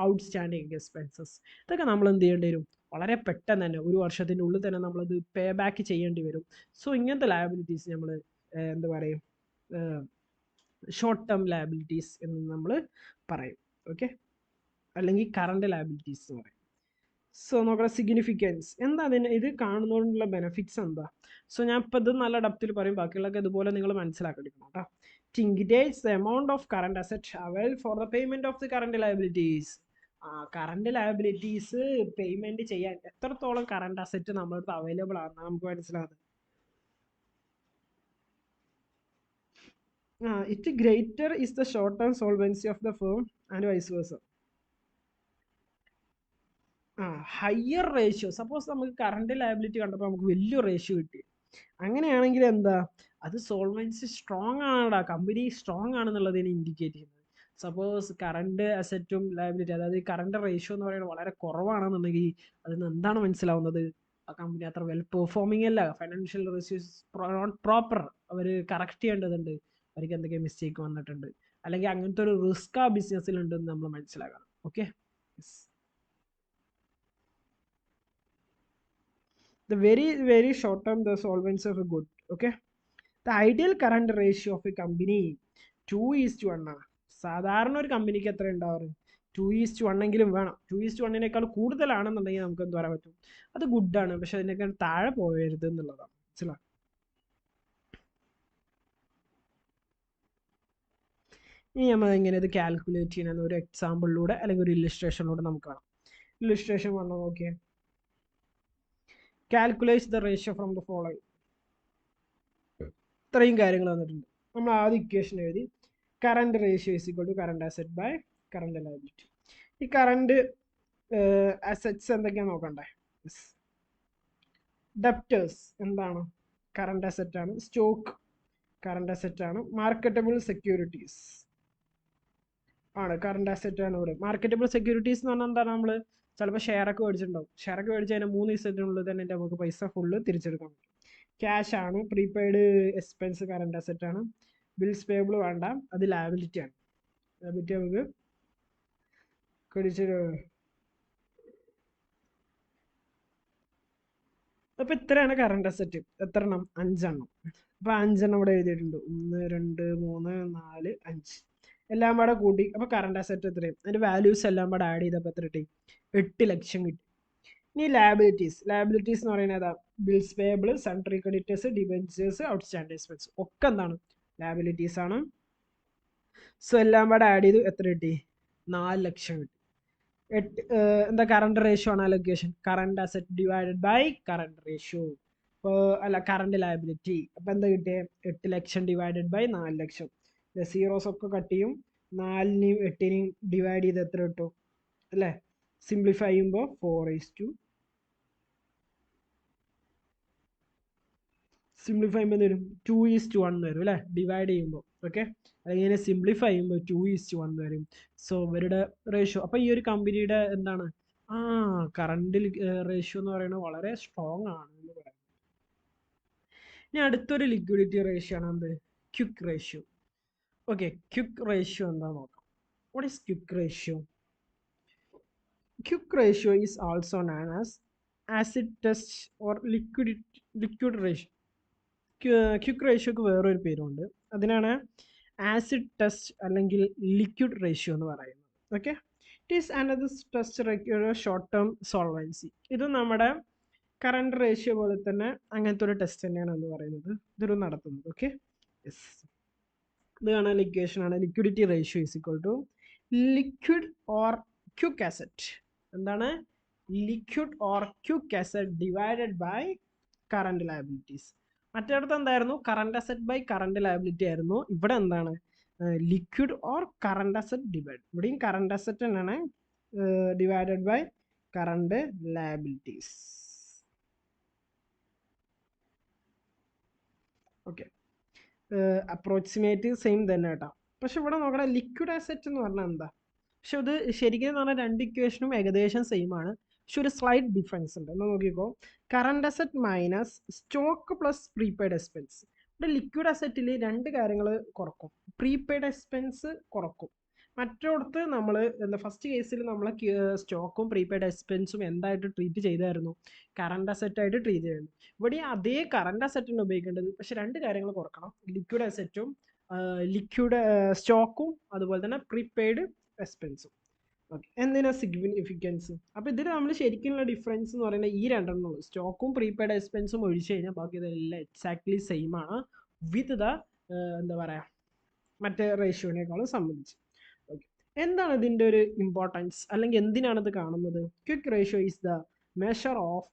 outstanding expenses. ഇതൊക്കെ നമ്മൾ എന്ത് ചെയ്യേണ്ടി വരും? വളരെ പെട്ടെന്ന് തന്നെ ഒരു വർഷത്തിൻ്റെ ഉള്ളിൽ തന്നെ നമ്മളത് പേ ബാക്ക് ചെയ്യേണ്ടി വരും. സോ ഇങ്ങനത്തെ ലയബിലിറ്റീസ് നമ്മൾ എന്താ പറയും? ഷോർട്ട് ടേം ലയബിലിറ്റീസ് എന്ന് നമ്മൾ പറയും. ഓക്കെ, അല്ലെങ്കിൽ കറണ്ട് ലയബിലിറ്റീസ് എന്ന് പറയും. സോ നോക്കണം സിഗ്നിഫിക്കൻസ് എന്താ, അതിന് ഇത് കാണുന്നതുകൊണ്ടുള്ള ബെനിഫിറ്റ്സ് എന്താ? സോ ഞാൻ ഇപ്പോൾ ഇത് നല്ല ഡെപ്തിൽ പറയും, ബാക്കിയുള്ളതൊക്കെ ഇതുപോലെ നിങ്ങൾ മനസ്സിലാക്കിയെടുക്കണം കേട്ടോ. Indicates the amount of current asset avail for the payment of the current liabilities. Current liabilities payment ചെയ്യാൻ എത്രത്തോളം കറണ്ട് അസറ്റ് നമ്മൾക്ക് അവൈലബിൾ ആണെന്ന് നമുക്ക് മനസ്സിലാകുന്നത്. It greater is the short term solvency of the firm and vice versa. Higher ratio, suppose നമുക്ക് current liability കണ്ടപ്പോൾ നമുക്ക് വലിയ റേഷ്യോ കിട്ടി, അങ്ങനെയാണെങ്കിൽ എന്താ, അത് സോൾവൻസി സ്ട്രോങ് ആണടാ, കമ്പനി സ്ട്രോങ് ആണെന്നുള്ളതിനെ ഇൻഡിക്കേറ്റ് ചെയ്യുന്നത്. സപ്പോസ് കറണ്ട് അസറ്റും ലയബിലിറ്റി, അതായത് കറണ്ട് റേഷ്യോ എന്ന് പറയുന്നത് വളരെ കുറവാണെന്നുണ്ടെങ്കിൽ അതിന് എന്താണ് മനസ്സിലാവുന്നത്? ആ കമ്പനി അത്ര വെൽ പെർഫോമിംഗ് അല്ല, ഫൈനാൻഷ്യൽ റിസോഴ്സ് നോട്ട് പ്രോപ്പർ, അവർ കറക്റ്റ് ചെയ്യേണ്ടതുണ്ട്, അവർക്ക് എന്തൊക്കെ മിസ്റ്റേക്ക് വന്നിട്ടുണ്ട്, അല്ലെങ്കിൽ അങ്ങനത്തെ ഒരു റിസ്ക് ആ ബിസിനസ്സിലുണ്ടെന്ന് നമ്മൾ മനസ്സിലാക്കണം. Okay, the very short term the solvency of a good. Okay, the ideal current ratio of a company 2:1 ആണ്. സാധാരണ ഒരു കമ്പനിക്ക് എത്ര ഉണ്ടാവാറ്? 2:1 എങ്കിലും വേണം. 2:1 കൂടുതലാണെന്നുണ്ടെങ്കിൽ നമുക്ക് എന്ത് പറയാൻ പറ്റും? അത് ഗുഡാണ്. പക്ഷെ അതിനേക്കാൾ താഴെ പോകരുത് എന്നുള്ളതാണ്. മനസ്സിലാവും? ഇനി നമ്മൾ എങ്ങനെ ഇത് കാൽക്കുലേറ്റ് ചെയ്യണമെന്ന് ഒരു എക്സാമ്പിളിലൂടെ അല്ലെങ്കിൽ ഒരു ഇല്ലുസ്ട്രേഷനിലൂടെ നമുക്ക് കാണാം. ഇല്ലുസ്ട്രേഷൻ വന്നു നോക്കിയേ. Calculate the ratio from the following. ഇത്രയും കാര്യങ്ങൾ വന്നിട്ടുണ്ട്. നമ്മൾ ആദ്യം ഇക്വേഷൻ എഴുതി, current ratio is equal to current asset by current liability. ഈ കറണ്ട് അസറ്റ്സ് എന്തൊക്കെയാണെന്ന് നോക്കണ്ടേ? ഡെപ്റ്റേഴ്സ് എന്താണ്? കറണ്ട് അസറ്റ് ആണ്. സ്റ്റോക്ക് കറണ്ട് അസറ്റ് ആണ്. മാർക്കറ്റബിൾ സെക്യൂരിറ്റീസ് ആണ് കറണ്ട് അസറ്റ് ആണ്. ഇവിടെ മാർക്കറ്റബിൾ സെക്യൂരിറ്റീസ് എന്ന് പറഞ്ഞാൽ എന്താണ്? നമ്മൾ ചിലപ്പോൾ ഷെയറൊക്കെ മേടിച്ചിട്ടുണ്ടാവും. ഷെയറൊക്കെ മേടിച്ച് കഴിഞ്ഞാൽ 3 ദിവസത്തിനുള്ളിൽ തന്നെ നമുക്ക് പൈസ ഫുള്ള് തിരിച്ചെടുക്കാൻ പറ്റും. ക്യാഷ് ആണ്. പ്രീപെയ്ഡ് എക്സ്പെൻസ് കറണ്ട് അസറ്റ് ആണ്. ബിൽസ് പേബിൾ വേണ്ട, അത് ലയബിലിറ്റി ആണ്. ലയബിലിറ്റി നമുക്ക് കഴിച്ചൊരു. അപ്പോൾ ഇത്രയാണ് കറണ്ട് അസറ്റ്. എത്ര എണ്ണം? 5 എണ്ണം. അപ്പോൾ 5 എണ്ണം ഇവിടെ എഴുതിയിട്ടുണ്ട്. 1 2 3 4 5 എല്ലാം കൂടെ കൂട്ടി. അപ്പോൾ കറണ്ട് അസറ്റ് എത്രയും അതിൻ്റെ വാല്യൂസ് എല്ലാം കൂടെ ആഡ് ചെയ്തപ്പോൾ എത്ര കിട്ടി? 8 ലക്ഷം കിട്ടി. ഇനി ലാബിലിറ്റീസ് എന്ന് പറയുന്നത് ഏതാ? Bills payable, sundry creditors, debentures, outstanding expense ഒക്കെ എന്താണ്? ലാബിലിറ്റീസ് ആണ്. സോ എല്ലാം കൂടെ ആഡ് ചെയ്തു എത്ര കിട്ടി? 4 ലക്ഷം കിട്ടി. എന്താ കറണ്ട് റേഷ്യോ ആണ് allocation? Current asset divided by current ratio. ഇപ്പോൾ അല്ല കറണ്ട് ലയബിലിറ്റി. അപ്പോൾ എന്താ കിട്ടിയത്? 8 ലക്ഷം ഡിവൈഡഡ് ബൈ 4 ലക്ഷം. സീറോസ് ഒക്കെ കട്ട് ചെയ്യും. 4നെയും 8നെയും ഡിവൈഡ് ചെയ്ത് എത്ര കിട്ടും അല്ലേ? സിംപ്ലിഫൈ ചെയ്യുമ്പോൾ 4:2. സിംപ്ലിഫൈ ചെയ്യുമ്പോൾ വരും 2:1 വരും അല്ലേ? ഡിവൈഡ് ചെയ്യുമ്പോൾ. ഓക്കെ, അതിങ്ങനെ സിംപ്ലിഫൈ ചെയ്യുമ്പോൾ 2:1 വരും. സോ ഇവരുടെ റേഷ്യോ, അപ്പോൾ ഈ ഒരു കമ്പനിയുടെ എന്താണ് കറണ്ട് റേഷ്യോ എന്ന് പറയുന്നത് വളരെ സ്ട്രോങ് ആണ് എന്ന് പറയാം. ഇനി അടുത്തൊരു ലിക്വിഡിറ്റി റേഷ്യോ ആണ് എന്ത്? Quick ratio. Okay, quick ratio എന്താ നോക്കാം. What is quick ratio? Quick ratio is also known as acid test or liquid ratio. Quick റേഷ്യോക്ക് വേറൊരു പേരുണ്ട്. അതിനാണ് ആസിഡ് ടെസ്റ്റ് അല്ലെങ്കിൽ ലിക്വിഡ് റേഷ്യോ എന്ന് പറയുന്നത്. Okay, it is another test require short term solvency. ഇത് നമ്മുടെ കറണ്ട് റേഷ്യോ പോലെ തന്നെ അങ്ങനത്തെ ഒരു ടെസ്റ്റ് തന്നെയാണ് എന്ന് പറയുന്നത് ഇതൊരു നടത്തുന്നത്. ഓക്കെ, യെസ്, ഇത് കാണാൻ ഇക്വേഷൻ ആണ്. Liquidity ratio is equal to liquid or quick asset. എന്താണ്? Liquid or quick asset divided by current liabilities. മറ്റേടത്ത് എന്തായിരുന്നു? Current asset by current liability ആയിരുന്നു. ഇവിടെ എന്താണ്? Liquid or current asset divide. ഇവിടെയും കറണ്ട് അസറ്റ് തന്നെയാണ് divided by current liabilities. Okay, approximate same തന്നെ കേട്ടോ. പക്ഷെ ഇവിടെ നോക്കണേ ലിക്വിഡ് അസറ്റ് എന്ന് പറഞ്ഞാൽ എന്താ? പക്ഷെ ഇത് ശരിക്കും എന്ന് പറഞ്ഞാൽ രണ്ട് ഇക്വേഷനും ഏകദേശം സെയിം ആണ്. പക്ഷെ ഒരു സ്ലൈറ്റ് ഡിഫറൻസ് ഉണ്ട്. എന്ന് നോക്കിക്കോ, current asset minus stock plus prepaid expense. ഇവിടെ ലിക്വിഡ് അസറ്റിൽ രണ്ട് കാര്യങ്ങൾ കുറക്കും. Prepaid expense കുറക്കും. മറ്റോടത്ത് നമ്മൾ എന്താ ഫസ്റ്റ് കേസിൽ നമ്മൾ സ്റ്റോക്കും പ്രീപെയ്ഡ് എക്സ്പെൻസും എന്തായിട്ട് ട്രീറ്റ് ചെയ്തായിരുന്നു? കറണ്ട് അസറ്റായിട്ട് ട്രീറ്റ് ചെയ്യുന്നു. ഇവിടെ അതേ കറണ്ട് അസറ്റിന് ഉപയോഗിക്കേണ്ടത്, പക്ഷെ രണ്ട് കാര്യങ്ങൾ കുറക്കണം. ലിക്വിഡ് അസറ്റും ലിക്വിഡ് സ്റ്റോക്കും അതുപോലെ തന്നെ പ്രീപെയ്ഡ് എക്സ്പെൻസും. ഓക്കെ, എന്തിനാ സിഗ്നിഫിക്കൻസ്? അപ്പോൾ ഇതിൽ നമ്മൾ ശരിക്കുള്ള ഡിഫറൻസ് എന്ന് പറയുന്നത് ഈ രണ്ടെണ്ണമുള്ളൂ. സ്റ്റോക്കും പ്രീപെയ്ഡ് എക്സ്പെൻസും ഒഴിച്ച് കഴിഞ്ഞാൽ ബാക്കി ഇതെല്ലാം എക്സാക്ട്ലി സെയിം ആണ് വിത്ത് ദ എന്താ പറയുക മറ്റേ റേഷ്യോനേക്കാളും സംബന്ധിച്ച്. ഓക്കെ, എന്താണ് ഇതിൻ്റെ ഒരു ഇമ്പോർട്ടൻസ് അല്ലെങ്കിൽ എന്തിനാണ് ഇത് കാണുന്നത്? Quick ratio is the measure of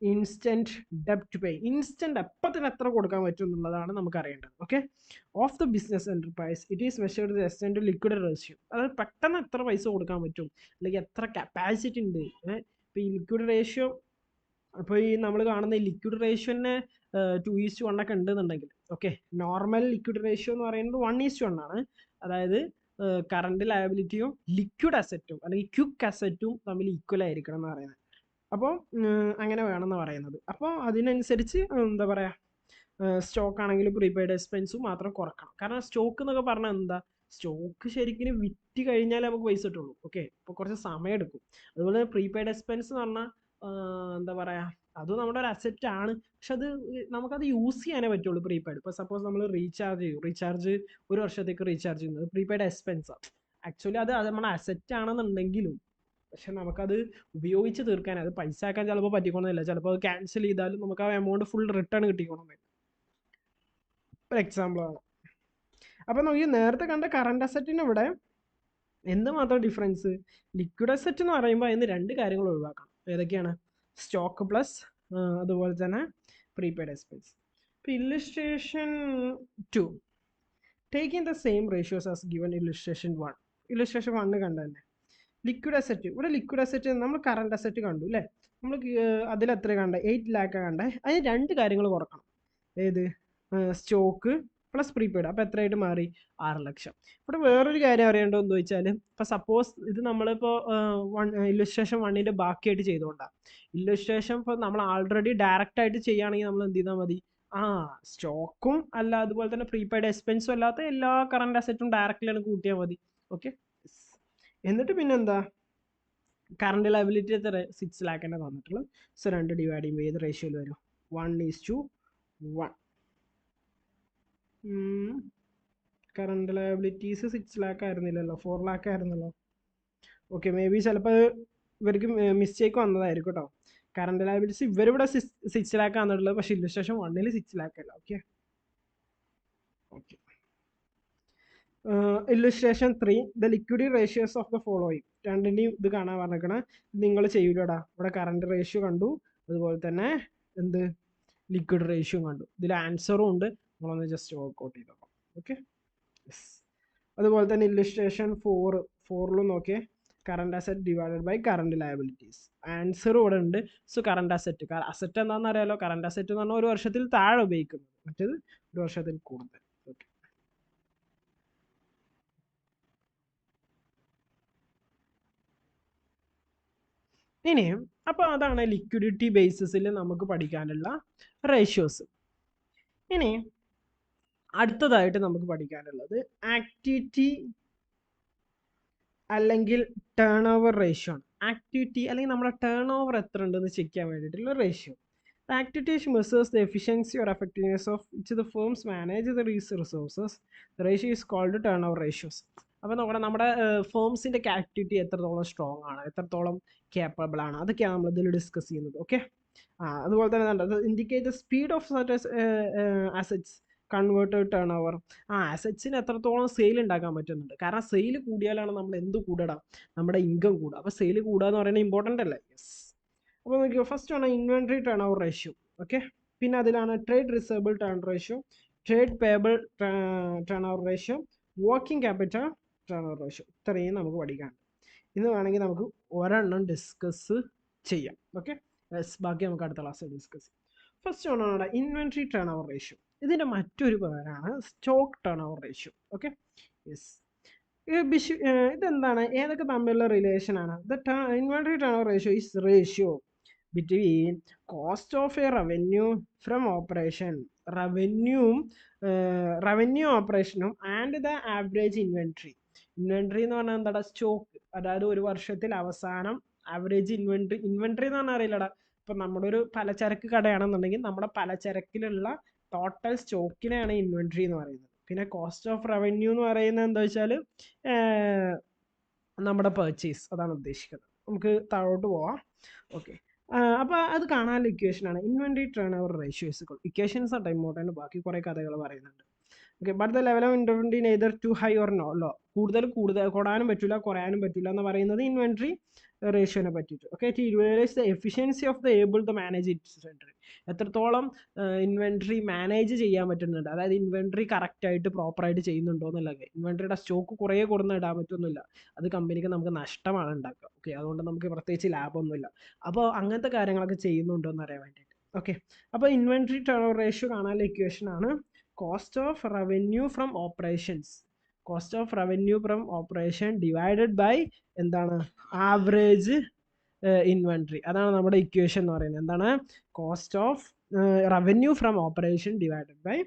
instant ഡെപ്റ്റ് പേ. ഇൻസ്റ്റന്റ് എപ്പത്തിന് എത്ര കൊടുക്കാൻ പറ്റും എന്നുള്ളതാണ് നമുക്ക് അറിയേണ്ടത്. Okay, of the business enterprise it is measured the extent liquid ratio. അതായത് പെട്ടെന്ന് എത്ര പൈസ കൊടുക്കാൻ പറ്റും അല്ലെങ്കിൽ എത്ര കപ്പാസിറ്റി ഉണ്ട്. ഇപ്പോൾ ഈ ലിക്വിഡ് റേഷ്യോ, അപ്പോൾ ഈ നമ്മൾ കാണുന്ന ഈ ലിക്വിഡ് റേഷ്യോനെ 2:1 ഒക്കെ ഉണ്ടെന്നുണ്ടെങ്കിൽ, ഓക്കെ, നോർമൽ ലിക്വിഡ് റേഷ്യോ എന്ന് പറയുന്നത് 1:1 ആണ്. അതായത് കറണ്ട് ലയബിലിറ്റിയും ലിക്വിഡ് അസറ്റും അല്ലെങ്കിൽ ക്വിക്ക് അസറ്റും തമ്മിൽ ഈക്വൽ ആയിരിക്കണം എന്ന് പറയുന്നത്. അപ്പോൾ അങ്ങനെ വേണമെന്ന് പറയുന്നത്. അപ്പോൾ അതിനനുസരിച്ച് എന്താ പറയുക, സ്റ്റോക്ക് ആണെങ്കിൽ പ്രീപെയ്ഡ് എക്സ്പെൻസും മാത്രം കുറക്കണം. കാരണം സ്റ്റോക്ക് എന്നൊക്കെ പറഞ്ഞാൽ എന്താ? സ്റ്റോക്ക് ശരിക്കും വിറ്റ് കഴിഞ്ഞാലേ നമുക്ക് പൈസ കിട്ടുള്ളൂ. ഓക്കെ, അപ്പോൾ കുറച്ച് സമയം എടുക്കും. അതുപോലെ പ്രീപെയ്ഡ് എക്സ്പെൻസ് എന്ന് പറഞ്ഞാൽ എന്താ പറയുക, അത് നമ്മുടെ ഒരു അസറ്റ് ആണ്, പക്ഷെ അത് നമുക്കത് യൂസ് ചെയ്യാനേ പറ്റുള്ളൂ. പ്രീപെയ്ഡ് ഇപ്പോൾ സപ്പോസ് നമ്മൾ റീചാർജ് ഒരു വർഷത്തേക്ക് റീചാർജ് ചെയ്യുന്നത് പ്രീപെയ്ഡ് എക്സ്പെൻസാണ്. ആക്ച്വലി അത് നമ്മുടെ അസറ്റ് ആണെന്നുണ്ടെങ്കിലും പക്ഷെ നമുക്കത് ഉപയോഗിച്ച് തീർക്കാൻ, അത് പൈസ ആക്കാൻ ചിലപ്പോൾ പറ്റിക്കണമെന്നില്ല. ചിലപ്പോൾ അത് ക്യാൻസൽ ചെയ്താലും നമുക്ക് ആ എമൗണ്ട് ഫുൾ റിട്ടേൺ കിട്ടിക്കണമെന്നില്ല. ഒരു എക്സാമ്പിൾ ആണ്. അപ്പോൾ നമുക്ക് നേരത്തെ കണ്ട കറണ്ട് അസറ്റിന് ഇവിടെ എന്ത് മാത്രം ഡിഫറൻസ്? ലിക്വിഡ് അസറ്റ് എന്ന് പറയുമ്പോൾ അതിന് രണ്ട് കാര്യങ്ങൾ ഒഴിവാക്കണം. ഏതൊക്കെയാണ്? സ്റ്റോക്ക് പ്ലസ് അതുപോലെ തന്നെ പ്രീപെയ്ഡ് എക്സ്പെൻസ്. ഇപ്പോൾ illustration 2 taking the same ratios as given illustration 1. Illustration 1 കണ്ട തന്നെ ലിക്വിഡ് അസറ്റ്. ഇവിടെ ലിക്വിഡ് അസറ്റ് നമ്മൾ കറണ്ട് അസറ്റ് കണ്ടു അല്ലേ? നമ്മൾ അതിലെത്ര കണ്ട? 8 lakh കണ്ടേ. അതിന് രണ്ട് കാര്യങ്ങൾ കുറക്കണം. ഏത്? Stock plus prepaid. അപ്പോൾ എത്രയായിട്ട് മാറി? 6 ലക്ഷം. ഇവിടെ വേറൊരു കാര്യം അറിയേണ്ടത് എന്താ വെച്ചാൽ, ഇപ്പോൾ സപ്പോസ് ഇത് നമ്മളിപ്പോൾ ഇല്ലുസ്ട്രേഷൻ 1ൻ്റെ ബാക്കിയായിട്ട് ചെയ്തുകൊണ്ടാണ്. ഇല്ലുസ്ട്രേഷൻ ഇപ്പോൾ നമ്മൾ ആൾറെഡി ഡയറക്റ്റ് ആയിട്ട് ചെയ്യുകയാണെങ്കിൽ നമ്മൾ എന്ത് ചെയ്താൽ മതി? സ്റ്റോക്കും അല്ല അതുപോലെ തന്നെ പ്രീപെയ്ഡ് എക്സ്പെൻസും അല്ലാത്ത എല്ലാ കറണ്ട് അസറ്റും ഡയറക്റ്റ്ലിയാണ് കൂട്ടിയാൽ മതി. ഓക്കെ, എന്നിട്ട് പിന്നെന്താ? കറണ്ട് ലയബിലിറ്റി എത്ര? 6 lakh തന്നെ തന്നിട്ടുള്ളത്. സോ 2 ഡിവൈഡ് ചെയ്യുമ്പോൾ ഏത് റേഷ്യോയിൽ വരും? 1:1. കറണ്ട് ലയബിലിറ്റീസ് 6 lakh ആയിരുന്നില്ലല്ലോ, 4 lakh ആയിരുന്നല്ലോ. ഓക്കെ, മേ ബി ചിലപ്പോൾ ഇവർക്ക് മിസ്റ്റേക്ക് വന്നതായിരിക്കും കേട്ടോ. കറണ്ട് ലയബിലിറ്റീസ് ഇവരിവിടെ 6 lakh ആണെന്നുള്ളത്, പക്ഷേ ഇല്ലുസ്ട്രേഷൻ 1 6 lakh അല്ല. Okay okay. Illustration 3 the liquidity ratios of the following. രണ്ടിൻ്റെയും ഇത് കാണാൻ പറഞ്ഞേക്കണ നിങ്ങൾ ചെയ്യൂലടാ. ഇവിടെ കറണ്ട് റേഷ്യോ കണ്ടു, അതുപോലെ തന്നെ എന്ത് ലിക്വിഡ് റേഷ്യോ കണ്ടു. ഇതിൽ ആൻസറും ഉണ്ട്, നമ്മളൊന്ന് ജസ്റ്റ് വർക്ക്ഔട്ട് ചെയ്ത് നോക്കാം. ഓക്കെ. അതുപോലെ തന്നെ ഇല്ലുസ്ട്രേഷൻ 4ലും നോക്കിയേ, current asset divided by current liabilities. Answer ഇവിടെ ഉണ്ട്. സോ കറണ്ട് അസറ്റ് എന്താണെന്ന് അറിയാലോ. കറണ്ട് അസറ്റ് എന്ന് പറഞ്ഞാൽ ഒരു വർഷത്തിൽ താഴെ ഉപയോഗിക്കുന്നത്, മറ്റേത് ഒരു വർഷത്തിൽ കൂടുതൽ. ഓക്കെ. ഇനി അപ്പോൾ അതാണ് ലിക്വിഡിറ്റി ബേസിസിൽ നമുക്ക് പഠിക്കാനുള്ള റേഷ്യോസ്. ഇനി അടുത്തതായിട്ട് നമുക്ക് പഠിക്കാനുള്ളത് ആക്ടിവിറ്റി അല്ലെങ്കിൽ ടേൺ ഓവർ റേഷ്യോ ആണ്. ആക്ടിവിറ്റി അല്ലെങ്കിൽ നമ്മുടെ ടേൺ ഓവർ എത്ര ഉണ്ടെന്ന് ചെക്ക് ചെയ്യാൻ വേണ്ടിയിട്ടുള്ള ratio. Activity measures the efficiency or effectiveness of which the firms manage the resources. The ratio is called turnover ratios. അപ്പോൾ നമ്മുടെ ഫേംസിൻ്റെ ആക്ടിവിറ്റി എത്രത്തോളം സ്ട്രോങ് ആണ്, എത്രത്തോളം കേപ്പബിൾ ആണ്, അതൊക്കെയാണ് നമ്മൾ ഇതിൽ ഡിസ്കസ് ചെയ്യുന്നത്. ഓക്കെ. അതുപോലെ തന്നെ indicate the speed of assets converted turn over. അസറ്റ്സിന് എത്രത്തോളം സെയിൽ ഉണ്ടാക്കാൻ പറ്റുന്നുണ്ട്. കാരണം സെയിൽ കൂടിയാലാണ് നമ്മൾ എന്ത് കൂടടാ, നമ്മുടെ ഇൻകം കൂടുക. അപ്പോൾ സെയിൽ കൂടുക എന്ന് പറയുന്നത് ഇമ്പോർട്ടൻ്റ് അല്ലേ. യെസ്. അപ്പോൾ നോക്കിയോ, ഫസ്റ്റ് ആണ് inventory turn over ratio. Okay. പിന്നെ അതിലാണ് trade receivable turn ratio, trade payable turn over ratio, working capital turn over ratio. ഇത്രയും നമുക്ക് പഠിക്കാം. ഇന്ന് വേണമെങ്കിൽ നമുക്ക് ഒരെണ്ണം ഡിസ്കസ് ചെയ്യാം. ഓക്കെ. ബാക്കി നമുക്ക് അടുത്ത ക്ലാസ്സിൽ ഡിസ്കസ് ചെയ്യാം. ഫസ്റ്റ് ആണ് ഇൻവെൻട്രി ടേൺ ഓവർ റേഷ്യോ. ഇതിൻ്റെ മറ്റൊരു പേരാണ് stock turn over ratio. Okay. Yes. ഇതെന്താണ്, ഏതൊക്കെ തമ്മിലുള്ള റിലേഷൻ ആണ്? The inventory turn over ratio is ratio between cost of a revenue from operation, revenue ഓപ്പറേഷനും and the average inventory. Inventory എന്ന് പറഞ്ഞാൽ എന്താ, സ്റ്റോക്ക്. അതായത് ഒരു വർഷത്തിൽ അവസാനം ആവറേജ് ഇൻവെൻട്രി എന്ന് പറഞ്ഞാൽ അറിയില്ലടാ. ഇപ്പം നമ്മുടെ ഒരു പലചരക്ക് കടയാണെന്നുണ്ടെങ്കിൽ നമ്മുടെ പലചരക്കിലുള്ള ടോട്ടൽ സ്റ്റോക്കിനെയാണ് ഇൻവെൻട്രി എന്ന് പറയുന്നത്. പിന്നെ കോസ്റ്റ് ഓഫ് റവന്യൂ എന്ന് പറയുന്നത് എന്താ വെച്ചാൽ നമ്മുടെ പർച്ചേസ്, അതാണ് ഉദ്ദേശിക്കുന്നത്. നമുക്ക് താഴോട്ട് പോവാം. ഓക്കെ. അപ്പോൾ അത് കാണാനുള്ള ഇക്വേഷനാണ് inventory turn over ratio. Equations ആട്ടോ ഇമ്പോർട്ടൻറ്റ്, ബാക്കി കുറേ കഥകൾ പറയുന്നുണ്ട്. Okay. But the level of inventory neither too high or low. കൂടുതൽ കൂടാനും പറ്റില്ല, കുറയാനും പറ്റില്ല എന്ന് പറയുന്നത് ഇൻവെൻട്രി റേഷ്യോനെ പറ്റിയിട്ട്. Okay. To evaluate the efficiency of the able to manage its inventory. എത്രത്തോളം ഇൻവെൻട്രി മാനേജ് ചെയ്യാൻ പറ്റുന്നുണ്ട്, അതായത് ഇൻവെൻട്രി കറക്റ്റായിട്ട് പ്രോപ്പറായിട്ട് ചെയ്യുന്നുണ്ടോ എന്നുള്ളത്. ഇൻവെൻട്രിയുടെ സ്റ്റോക്ക് കുറേ കൊടുന്ന് ഇടാൻ പറ്റുന്നില്ല, അത് കമ്പനിക്ക് നമുക്ക് നഷ്ടമാണ് ഉണ്ടാക്കുക. ഓക്കെ. അതുകൊണ്ട് നമുക്ക് പ്രത്യേകിച്ച് ലാഭമൊന്നുമില്ല. അപ്പോൾ അങ്ങനത്തെ കാര്യങ്ങളൊക്കെ ചെയ്യുന്നുണ്ടോ എന്ന് അറിയാൻ വേണ്ടിയിട്ട്. ഓക്കെ. അപ്പോൾ ഇൻവെൻട്രി ടേൺ ഓവർ റേഷ്യോ കാണാനുള്ള ഇക്വേഷനാണ് cost of revenue from operations. Cost of revenue from operation divided by എന്താണ്, ആവറേജ് ഇൻവെൻട്രി. അതാണ് നമ്മുടെ ഇക്വേഷൻ എന്ന് പറയുന്നത്. എന്താണ്, cost of revenue from operation divided by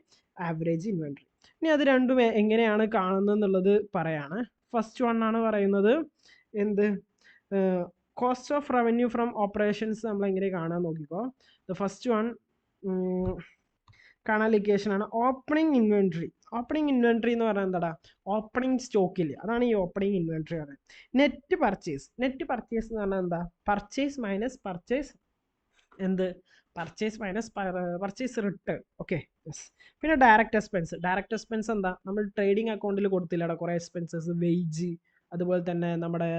average inventory. ഇനി അത് രണ്ടും എങ്ങനെയാണ് കാണുന്നത് എന്നുള്ളത് പറയാണ്. ഫസ്റ്റ് വൺ ആണ് പറയുന്നത് എന്ത്, cost of revenue from operations നമ്മൾ എങ്ങനെ കാണാൻ നോക്കിക്കോ. ദ ഫസ്റ്റ് വൺ കാണാൻ ഇക്വേഷനാണ് ഓപ്പണിംഗ് ഇൻവെൻട്രി. ഓപ്പണിംഗ് ഇൻവെൻട്രി എന്ന് പറഞ്ഞാൽ എന്താടാ, ഓപ്പണിംഗ് സ്റ്റോക്കില്ല, അതാണ് ഈ ഓപ്പണിംഗ് ഇൻവെൻട്രി പറയുന്നത്. നെറ്റ് പർച്ചേസ് എന്ന് പറഞ്ഞാൽ എന്താ, പർച്ചേസ് മൈനസ് പർച്ചേസ് എന്ത്, purchase minus purchase return. Okay. Yes. പിന്നെ ഡയറക്റ്റ് എക്സ്പെൻസ് എന്താ, നമ്മൾ ട്രേഡിംഗ് അക്കൗണ്ടിൽ കൊടുത്തില്ലടാ കുറേ എക്സ്പെൻസസ്, വെയ്ജ്, അതുപോലെ തന്നെ നമ്മുടെ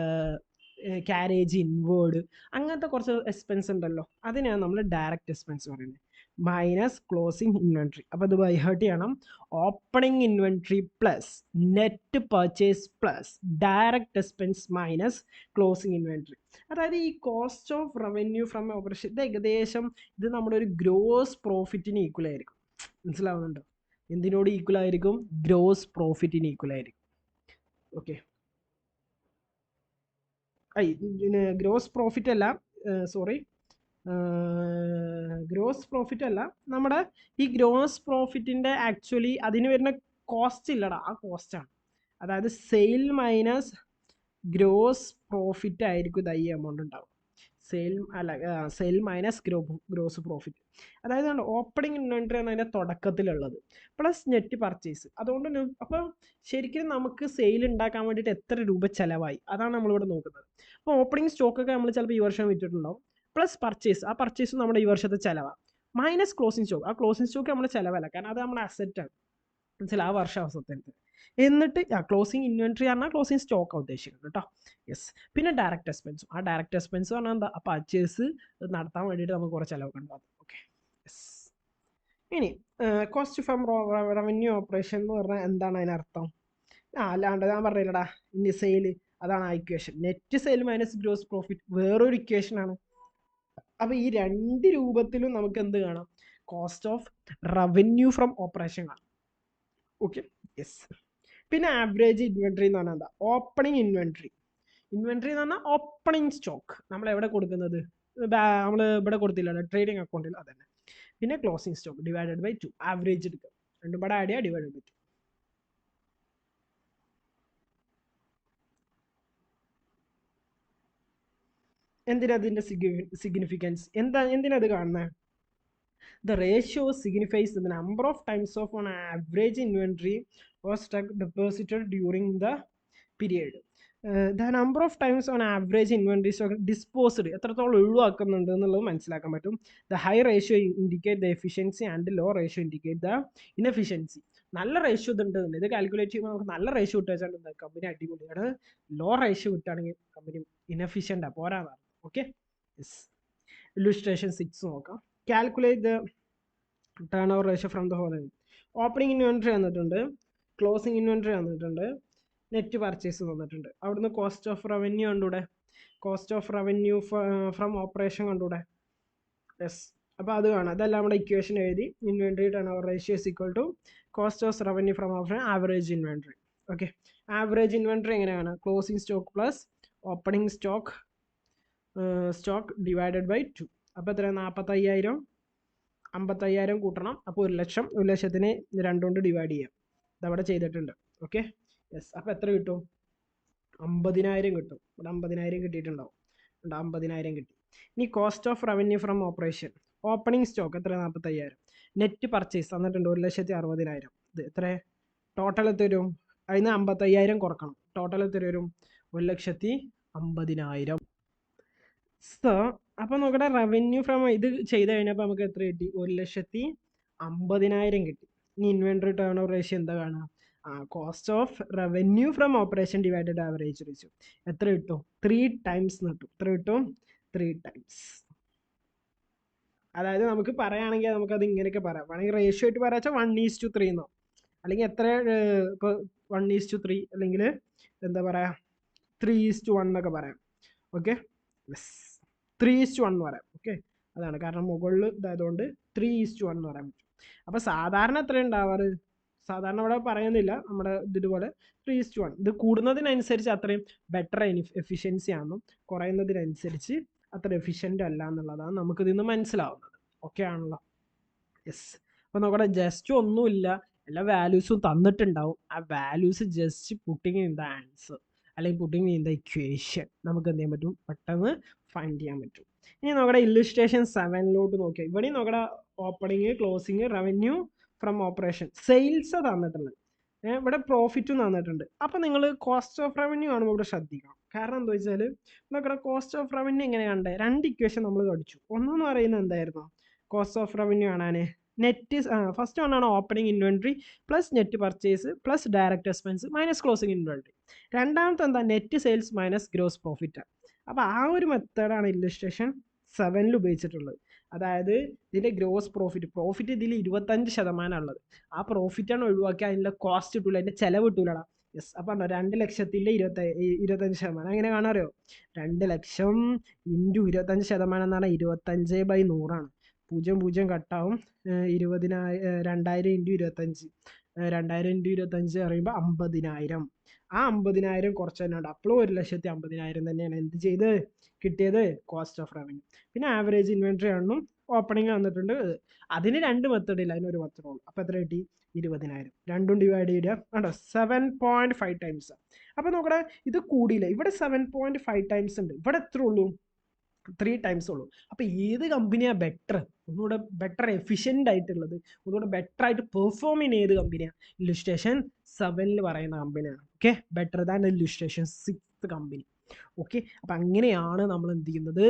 ക്യാരേജ് ഇൻവേർഡ്, അങ്ങനത്തെ കുറച്ച് എക്സ്പെൻസ് ഉണ്ടല്ലോ, അതിനാണ് നമ്മൾ ഡയറക്റ്റ് എക്സ്പെൻസ് പറയുന്നത്. Minus closing inventory. അപ്പോൾ ഇത് ബൈ ഹാർട്ട് ചെയ്യണം. Opening inventory plus net purchase plus direct expense minus closing inventory. അതായത് ഈ cost of revenue from operation ഇത് ഏകദേശം ഇത് നമ്മുടെ ഒരു ഗ്രോസ് പ്രോഫിറ്റിന് ഈക്വൽ ആയിരിക്കും. മനസ്സിലാവുന്നുണ്ടോ? എന്തിനോട് ഈക്വൽ ആയിരിക്കും? ഗ്രോസ് പ്രോഫിറ്റിന് ഈക്വൽ ആയിരിക്കും. ഓക്കെ. ഗ്രോസ് പ്രോഫിറ്റ് അല്ല, സോറി, ഗ്രോസ് പ്രോഫിറ്റ് അല്ല, നമ്മുടെ ഈ ഗ്രോസ് പ്രോഫിറ്റിൻ്റെ ആക്ച്വലി അതിന് വരുന്ന കോസ്റ്റ് ഇല്ലടാ, ആ കോസ്റ്റാണ്. അതായത് സെയിൽ മൈനസ് ഗ്രോസ് പ്രോഫിറ്റ് ആയിരിക്കും ഈ എമൗണ്ട് ഉണ്ടാവും. Sale minus gross profit. അതായത് ഓപ്പണിംഗ് ഇൻവെൻട്രി ആണ് അതിൻ്റെ തുടക്കത്തിലുള്ളത്, പ്ലസ് നെറ്റ് പർച്ചേസ്. അതുകൊണ്ട് അപ്പോൾ ശരിക്കും നമുക്ക് സെയിൽ ഉണ്ടാക്കാൻ വേണ്ടിയിട്ട് എത്ര രൂപ ചിലവായി, അതാണ് നമ്മളിവിടെ നോക്കുന്നത്. അപ്പോൾ ഓപ്പണിംഗ് സ്റ്റോക്കൊക്കെ നമ്മൾ ചിലപ്പോൾ ഈ വർഷം വിറ്റിട്ടുണ്ടാവും, പ്ലസ് പർച്ചേസ്, ആ പർച്ചേസ് നമ്മുടെ ഈ വർഷത്തെ ചിലവാണ്, മൈനസ് ക്ലോസിംഗ് സ്റ്റോക്ക്, ആ ക്ലോസിംഗ് സ്റ്റോക്ക് നമ്മുടെ ചിലവല്ല, കാരണം അത് നമ്മുടെ അസറ്റാണ്, മനസ്സിലായി, ആ വർഷം അവസാനത്തെ. എന്നിട്ട് ക്ലോസിംഗ് ഇൻവെൻട്രി പറഞ്ഞാൽ ക്ലോസിംഗ് സ്റ്റോക്ക് ഉദ്ദേശിക്കുന്നത് കേട്ടോ. യെസ്. പിന്നെ ഡയറക്റ്റ് എക്സ്പെൻസും, ആ ഡയറക്റ്റ് എക്സ്പെൻസ് പറഞ്ഞാൽ എന്താ, ആ പർച്ചേസ് നടത്താൻ വേണ്ടിയിട്ട് നമുക്ക് കുറച്ച് ചിലവൊക്കെ ഉണ്ടാകും. ഓക്കെ. യെസ്. ഇനി കോസ്റ്റ് ഫ്രം റവന്യൂ ഓപ്പറേഷൻ എന്ന് പറഞ്ഞാൽ എന്താണ് അതിനർത്ഥം? അല്ലാണ്ട് ഞാൻ പറഞ്ഞില്ലടാ, ഇനി സെയിൽ, അതാണ് ആ equation. Net sale minus gross profit വേറൊരു ഇക്വേഷനാണ്. അപ്പോൾ ഈ രണ്ട് രൂപത്തിലും നമുക്ക് എന്ത് കാണാം, cost of revenue from operation കാണാം. ഓക്കെ. യെസ്. പിന്നെ ആവറേജ് ഇൻവെൻട്രി എന്ന് പറഞ്ഞാൽ എന്താ, ഓപ്പണിംഗ് ഇൻവെൻട്രി. ഇൻവെൻട്രി എന്ന് പറഞ്ഞാൽ ഓപ്പണിംഗ് സ്റ്റോക്ക്, നമ്മൾ എവിടെ കൊടുക്കുന്നത്, നമ്മൾ ഇവിടെ കൊടുത്തില്ല ട്രേഡിംഗ് അക്കൗണ്ടിൽ, അതന്നെ. പിന്നെ closing stock divided by 2, average എടുക്കുക, രണ്ടും കൂടെ ആഡ് ചെയ്യുക, ഡിവൈഡഡ് ബൈ 2. എന്തിനാ അതിൻ്റെ സിഗ്നിഫിക്കൻസ്, എന്തിനാ അത് കാണുന്നത്? The ratio signifies the number of times of an average inventory was deposited during the period. The number of times on average inventory stock disposed എത്രത്തോളം ഒഴിവാക്കുന്നുണ്ട് എന്നുള്ളത് മനസ്സിലാക്കാൻ പറ്റും. The high ratio indicate the efficiency and the low ratio indicate the inefficiency. നല്ല ratio ഇതുണ്ട്, ഇത് calculate ചെയ്യുമ്പോൾ നമുക്ക് നല്ല റേഷ്യോ കിട്ടുക, കമ്പനി അടിപൊളിയാണ്. ലോ റേഷ്യോ കിട്ടുകയാണെങ്കിൽ കമ്പനി ഇനഫിഷ്യൻ്റാണ്, പോരാതാണ്. ഓക്കെ. യെസ്. ഇല്ലുസ്ട്രേഷൻ 6 നോക്കാം. Calculate the turn over ratio from the following. Opening inventory തന്നിട്ടുണ്ട്, ക്ലോസിംഗ് ഇൻവെൻട്രി തന്നിട്ടുണ്ട്, നെറ്റ് പർച്ചേസ് തന്നിട്ടുണ്ട്. അവിടുന്ന് കോസ്റ്റ് ഓഫ് റവന്യൂ കണ്ടൂടെ, cost of revenue from operation കണ്ടൂടെ. യെസ്. അപ്പോൾ അത് കാണാം, അതെല്ലാം നമ്മുടെ ഇക്വേഷൻ എഴുതി. Inventory turn over ratio is equal to cost of revenue from operation average inventory. Okay. Average inventory എങ്ങനെയാണ്, closing stock plus opening stock divided by 2. അപ്പോൾ എത്ര, 45,000, 55,000 കൂട്ടണം, അപ്പോൾ 1,00,000, 1,00,000നെ 2 കൊണ്ട് ഡിവൈഡ് ചെയ്യാം, ഇതവിടെ ചെയ്തിട്ടുണ്ട്. ഓക്കെ. യെസ്. അപ്പോൾ എത്ര കിട്ടും, 50,000 കിട്ടും. ഇവിടെ 50,000 കിട്ടിയിട്ടുണ്ടാവും, 50,000 കിട്ടി. ഇനി cost of revenue from operation, opening stock എത്ര, 45,000, നെറ്റ് പർച്ചേസ് തന്നിട്ടുണ്ട് 1,60,000. ഇത് എത്ര, ടോട്ടൽ എത്ര വരും, അതിന് 55,000 കുറക്കണം, ടോട്ടൽ എത്ര വരും, 1,50,000. സോ അപ്പോൾ നോക്കട്ടെ, റവന്യൂ ഫ്രം ഇത് ചെയ്ത് കഴിഞ്ഞപ്പോൾ നമുക്ക് എത്ര കിട്ടി, 1,50,000 കിട്ടി. ഇനി ഇൻവെൻട്രി ടേൺ ഓവർ റേഷ്യോ എന്താ കാണുക, cost of revenue from operation divided average ratio എത്ര കിട്ടും, 3 ടൈംസ് കിട്ടും. എത്ര കിട്ടും, 3 ടൈംസ്. അതായത് നമുക്ക് പറയുകയാണെങ്കിൽ നമുക്കത് ഇങ്ങനെയൊക്കെ പറയാം, വേണമെങ്കിൽ റേഷ്യോ ആയിട്ട് പറയാ 1:3 എന്നോ, അല്ലെങ്കിൽ എത്ര, ഇപ്പോൾ 1:3 അല്ലെങ്കിൽ എന്താ പറയുക 3:1 എന്നൊക്കെ പറയാം. ഓക്കെ. യെസ്. 3:1 എന്ന് പറയാം. ഓക്കെ. അതാണ് കാരണം മുകളിൽ ഇതായതുകൊണ്ട് 3:1 എന്ന് പറയാൻ പറ്റും. അപ്പോൾ സാധാരണ എത്ര ഉണ്ടാവാറ്, സാധാരണ ഇവിടെ പറയുന്നില്ല, നമ്മുടെ ഇതുപോലെ 3:1. ഇത് കൂടുന്നതിനനുസരിച്ച് അത്രയും ബെറ്റർ എഫിഷ്യൻസി ആണെന്നും കുറയുന്നതിനനുസരിച്ച് അത്ര എഫിഷ്യൻ്റ് അല്ല എന്നുള്ളതാണ് നമുക്കിതിൽ നിന്ന് മനസ്സിലാവുന്നത്. ഓക്കെ ആണല്ലോ. യെസ്. അപ്പോൾ നോക്കട്ടെ, ജസ്റ്റ് ഒന്നുമില്ല, എല്ലാ വാല്യൂസും തന്നിട്ടുണ്ടാവും, ആ values just putting in the answer അല്ലെങ്കിൽ പുട്ടിങ് ഇൻ ദ ഇക്വേഷൻ നമുക്ക് എന്ത് ചെയ്യാൻ പറ്റും, പെട്ടെന്ന് ഫൈൻഡ് ചെയ്യാൻ പറ്റും. ഇനി നോക്കട്ടെ ഇല്ലുസ്ട്രേഷൻ 7 നോക്കിയാൽ ഇവിടെയും നോക്കട്ടെ, opening, closing, revenue from operation, sales തന്നിട്ടുണ്ട്, ഇവിടെ പ്രോഫിറ്റും തന്നിട്ടുണ്ട്. അപ്പോൾ നിങ്ങൾ കോസ്റ്റ് ഓഫ് റവന്യൂ കാണുമ്പോൾ ഇവിടെ ശ്രദ്ധിക്കണം. കാരണം എന്താ വെച്ചാൽ നോക്കട്ടെ, കോസ്റ്റ് ഓഫ് റവന്യൂ എങ്ങനെ കണ്ടേ, 2 ഇക്വേഷൻ നമ്മൾ പഠിച്ചു. ഒന്നെന്ന് പറയുന്നത് എന്തായിരുന്നു, കോസ്റ്റ് ഓഫ് റവന്യൂ കാണാൻ നെറ്റ്, ഫസ്റ്റ് വണ്ണാണ് opening inventory plus net purchase plus direct expense minus closing inventory. രണ്ടാമത്തെ എന്താ, net sales minus gross profit. അപ്പോൾ ആ ഒരു മെത്തേഡാണ് ഇല്ലുസ്ട്രേഷൻ 7 ഉപയോഗിച്ചിട്ടുള്ളത്. അതായത് ഇതിൻ്റെ ഗ്രോസ് പ്രോഫിറ്റ് ഇതിൽ 25% ഉള്ളത്, ആ പ്രോഫിറ്റാണ് ഒഴിവാക്കി അതിൻ്റെ കോസ്റ്റ് കിട്ടൂല, അതിൻ്റെ ചിലവ് കിട്ടൂലടാ. യെസ്. അപ്പോൾ 2,00,000ൻ്റെ 25%. എങ്ങനെ കാണാറിയോ, 2,00,000 ഇൻറ്റു 25% എന്ന് പറഞ്ഞാൽ 25/100 0 കട്ടാവും. 2,000 ഇൻറ്റു 25, 2,000 ഇൻറ്റു 25 പറയുമ്പോൾ 50,000. ആ 50,000 കുറച്ച് തന്നെ ഉണ്ട്, അപ്പോഴും 1,50,000 തന്നെയാണ് എന്ത് ചെയ്ത് കിട്ടിയത്, കോസ്റ്റ് ഓഫ് റവന്യൂ. പിന്നെ ആവറേജ് ഇൻവെൻട്രി ആണെന്നും ഓപ്പണിംഗ് വന്നിട്ടുണ്ട്, അതിന് 2 മെത്തേഡ് ഇല്ല, അതിനൊരു മെത്തേഡ് ഉള്ളൂ. അപ്പോൾ എത്ര കിട്ടി, 20,000. രണ്ടും ഡിവൈഡ് ചെയ്യുക കണ്ടോ, 7.5 ടൈംസ്. അപ്പോൾ നോക്കട്ടെ, ഇത് കൂടിയില്ല, ഇവിടെ 7.5 ടൈംസ് ഉണ്ട്, ഇവിടെ എത്ര ഉള്ളൂ, 3 ടൈംസ് ഉള്ളൂ. അപ്പോൾ ഏത് കമ്പനിയാണ് ബെറ്റർ, ഒന്നുകൂടെ ബെറ്റർ എഫിഷ്യൻ്റ് ആയിട്ടുള്ളത്, ഒന്നുകൂടെ ബെറ്റർ ആയിട്ട് പെർഫോം ചെയ്യുന്ന ഏത് കമ്പനിയാണ്, ഇല്ലുസ്ട്രേഷൻ 7 പറയുന്ന കമ്പനിയാണ്. Okay. Better than illustration 6 company. Okay, അപ്പം അങ്ങനെയാണ് നമ്മൾ എന്ത് ചെയ്യുന്നത്,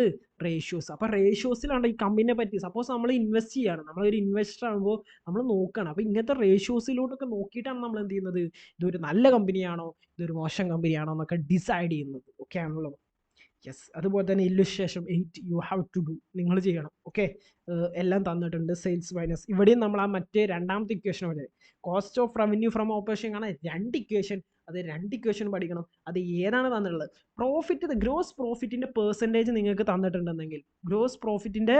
റേഷ്യോസ്. അപ്പം റേഷ്യോസിലാണ് ഈ കമ്പനിയെ പറ്റി, സപ്പോസ് നമ്മൾ ഇൻവെസ്റ്റ് ചെയ്യാണ്, നമ്മളൊരു ഇൻവെസ്റ്റർ ആകുമ്പോൾ നമ്മൾ നോക്കണം. അപ്പോൾ ഇങ്ങനത്തെ റേഷ്യോസിലോട്ടൊക്കെ നോക്കിയിട്ടാണ് നമ്മൾ എന്ത് ചെയ്യുന്നത്, ഇതൊരു നല്ല കമ്പനിയാണോ ഇതൊരു മോശം കമ്പനിയാണോ എന്നൊക്കെ ഡിസൈഡ് ചെയ്യുന്നത്. ഓക്കെ ആണല്ലോ. യെസ്, അതുപോലെ തന്നെ illustration 8 you have to do, നിങ്ങൾ ചെയ്യണം. ഓക്കെ, എല്ലാം തന്നിട്ടുണ്ട്. സെയിൽസ് മൈനസ്, ഇവിടെയും നമ്മൾ ആ മറ്റേ രണ്ടാമത്തെ ഇക്വേഷൻ പോലെ cost of revenue from operation കാണാൻ 2 ഇക്വേഷൻ, അത് 2 ഇക്വേഷൻ പഠിക്കണം. അത് ഏതാണ് തന്നിട്ടുള്ളത്, പ്രോഫിറ്റ്, ഗ്രോസ് പ്രോഫിറ്റിന്റെ പെർസെൻറ്റേജ് നിങ്ങൾക്ക് തന്നിട്ടുണ്ടെങ്കിൽ, ഗ്രോസ് പ്രോഫിറ്റിന്റെ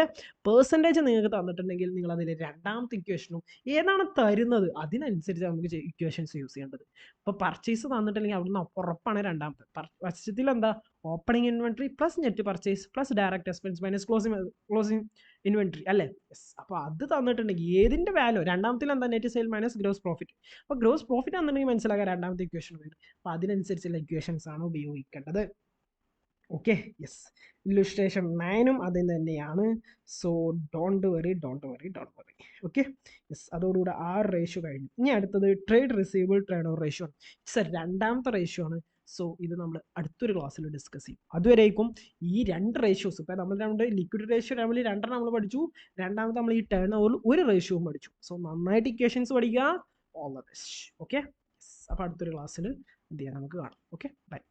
പെർസെൻറ്റേജ് നിങ്ങൾക്ക് തന്നിട്ടുണ്ടെങ്കിൽ നിങ്ങൾ അതിൽ രണ്ടാമത്തെ ഇക്വേഷനും ഏതാണ് തരുന്നത് അതിനനുസരിച്ച് നമുക്ക് ഇക്വേഷൻസ് യൂസ് ചെയ്യേണ്ടത്. ഇപ്പോൾ പർച്ചേസ് തന്നിട്ടില്ലെങ്കിൽ അവിടുന്ന് ഉറപ്പാണ് രണ്ടാമത്തെ. ഫസ്റ്റത്തിൽ എന്താ, opening inventory plus net purchase plus direct expense minus closing inventory അല്ലേ. യെസ്, അപ്പോൾ അത് തന്നിട്ടുണ്ടെങ്കിൽ ഏതിൻ്റെ വാല്യൂ, രണ്ടാമത്തിൽ എന്താ, net sale minus gross profit. അപ്പോൾ ഗ്രോസ് പ്രോഫിറ്റ് തന്നിട്ടുണ്ടെങ്കിൽ മനസ്സിലാക്കാൻ രണ്ടാമത്തെ ഇക്വേഷൻ വേണം. അപ്പോൾ അതിനനുസരിച്ചുള്ള ഇക്വേഷൻസ് ആണ് ഉപയോഗിക്കേണ്ടത്. ഓക്കെ, യെസ്, ഇല്ലുസ്ട്രേഷൻ 9ഉം അത് തന്നെയാണ്. So don't worry. Okay, yes, അതോടുകൂടെ ആ റേഷ്യോ കഴിഞ്ഞു. ഇനി അടുത്തത് trade receivable turn over ratio ആണ്. ഇറ്റ്സ് രണ്ടാമത്തെ റേഷ്യോ ആണ്. സോ ഇത് നമ്മൾ അടുത്തൊരു ക്ലാസ്സിൽ ഡിസ്കസ് ചെയ്യും. അതുവരേക്കും ഈ 2 റേഷ്യോസ്, ഇപ്പോൾ നമ്മൾ ലിക്വിഡ് റേഷ്യോ നമ്മൾ 2 നമ്മൾ പഠിച്ചു, രണ്ടാമത്തെ നമ്മൾ ഈ ടേൺ ഓവറിൽ ഒരു റേഷ്യോയും പഠിച്ചു. സോ നന്നായിട്ട് ഇക്വേഷൻസ് പഠിക്കുക. All the best. ഓക്കെ, അപ്പോൾ അടുത്തൊരു ക്ലാസ്സിൽ എന്ത് ചെയ്യാം നമുക്ക് കാണാം. Okay, by.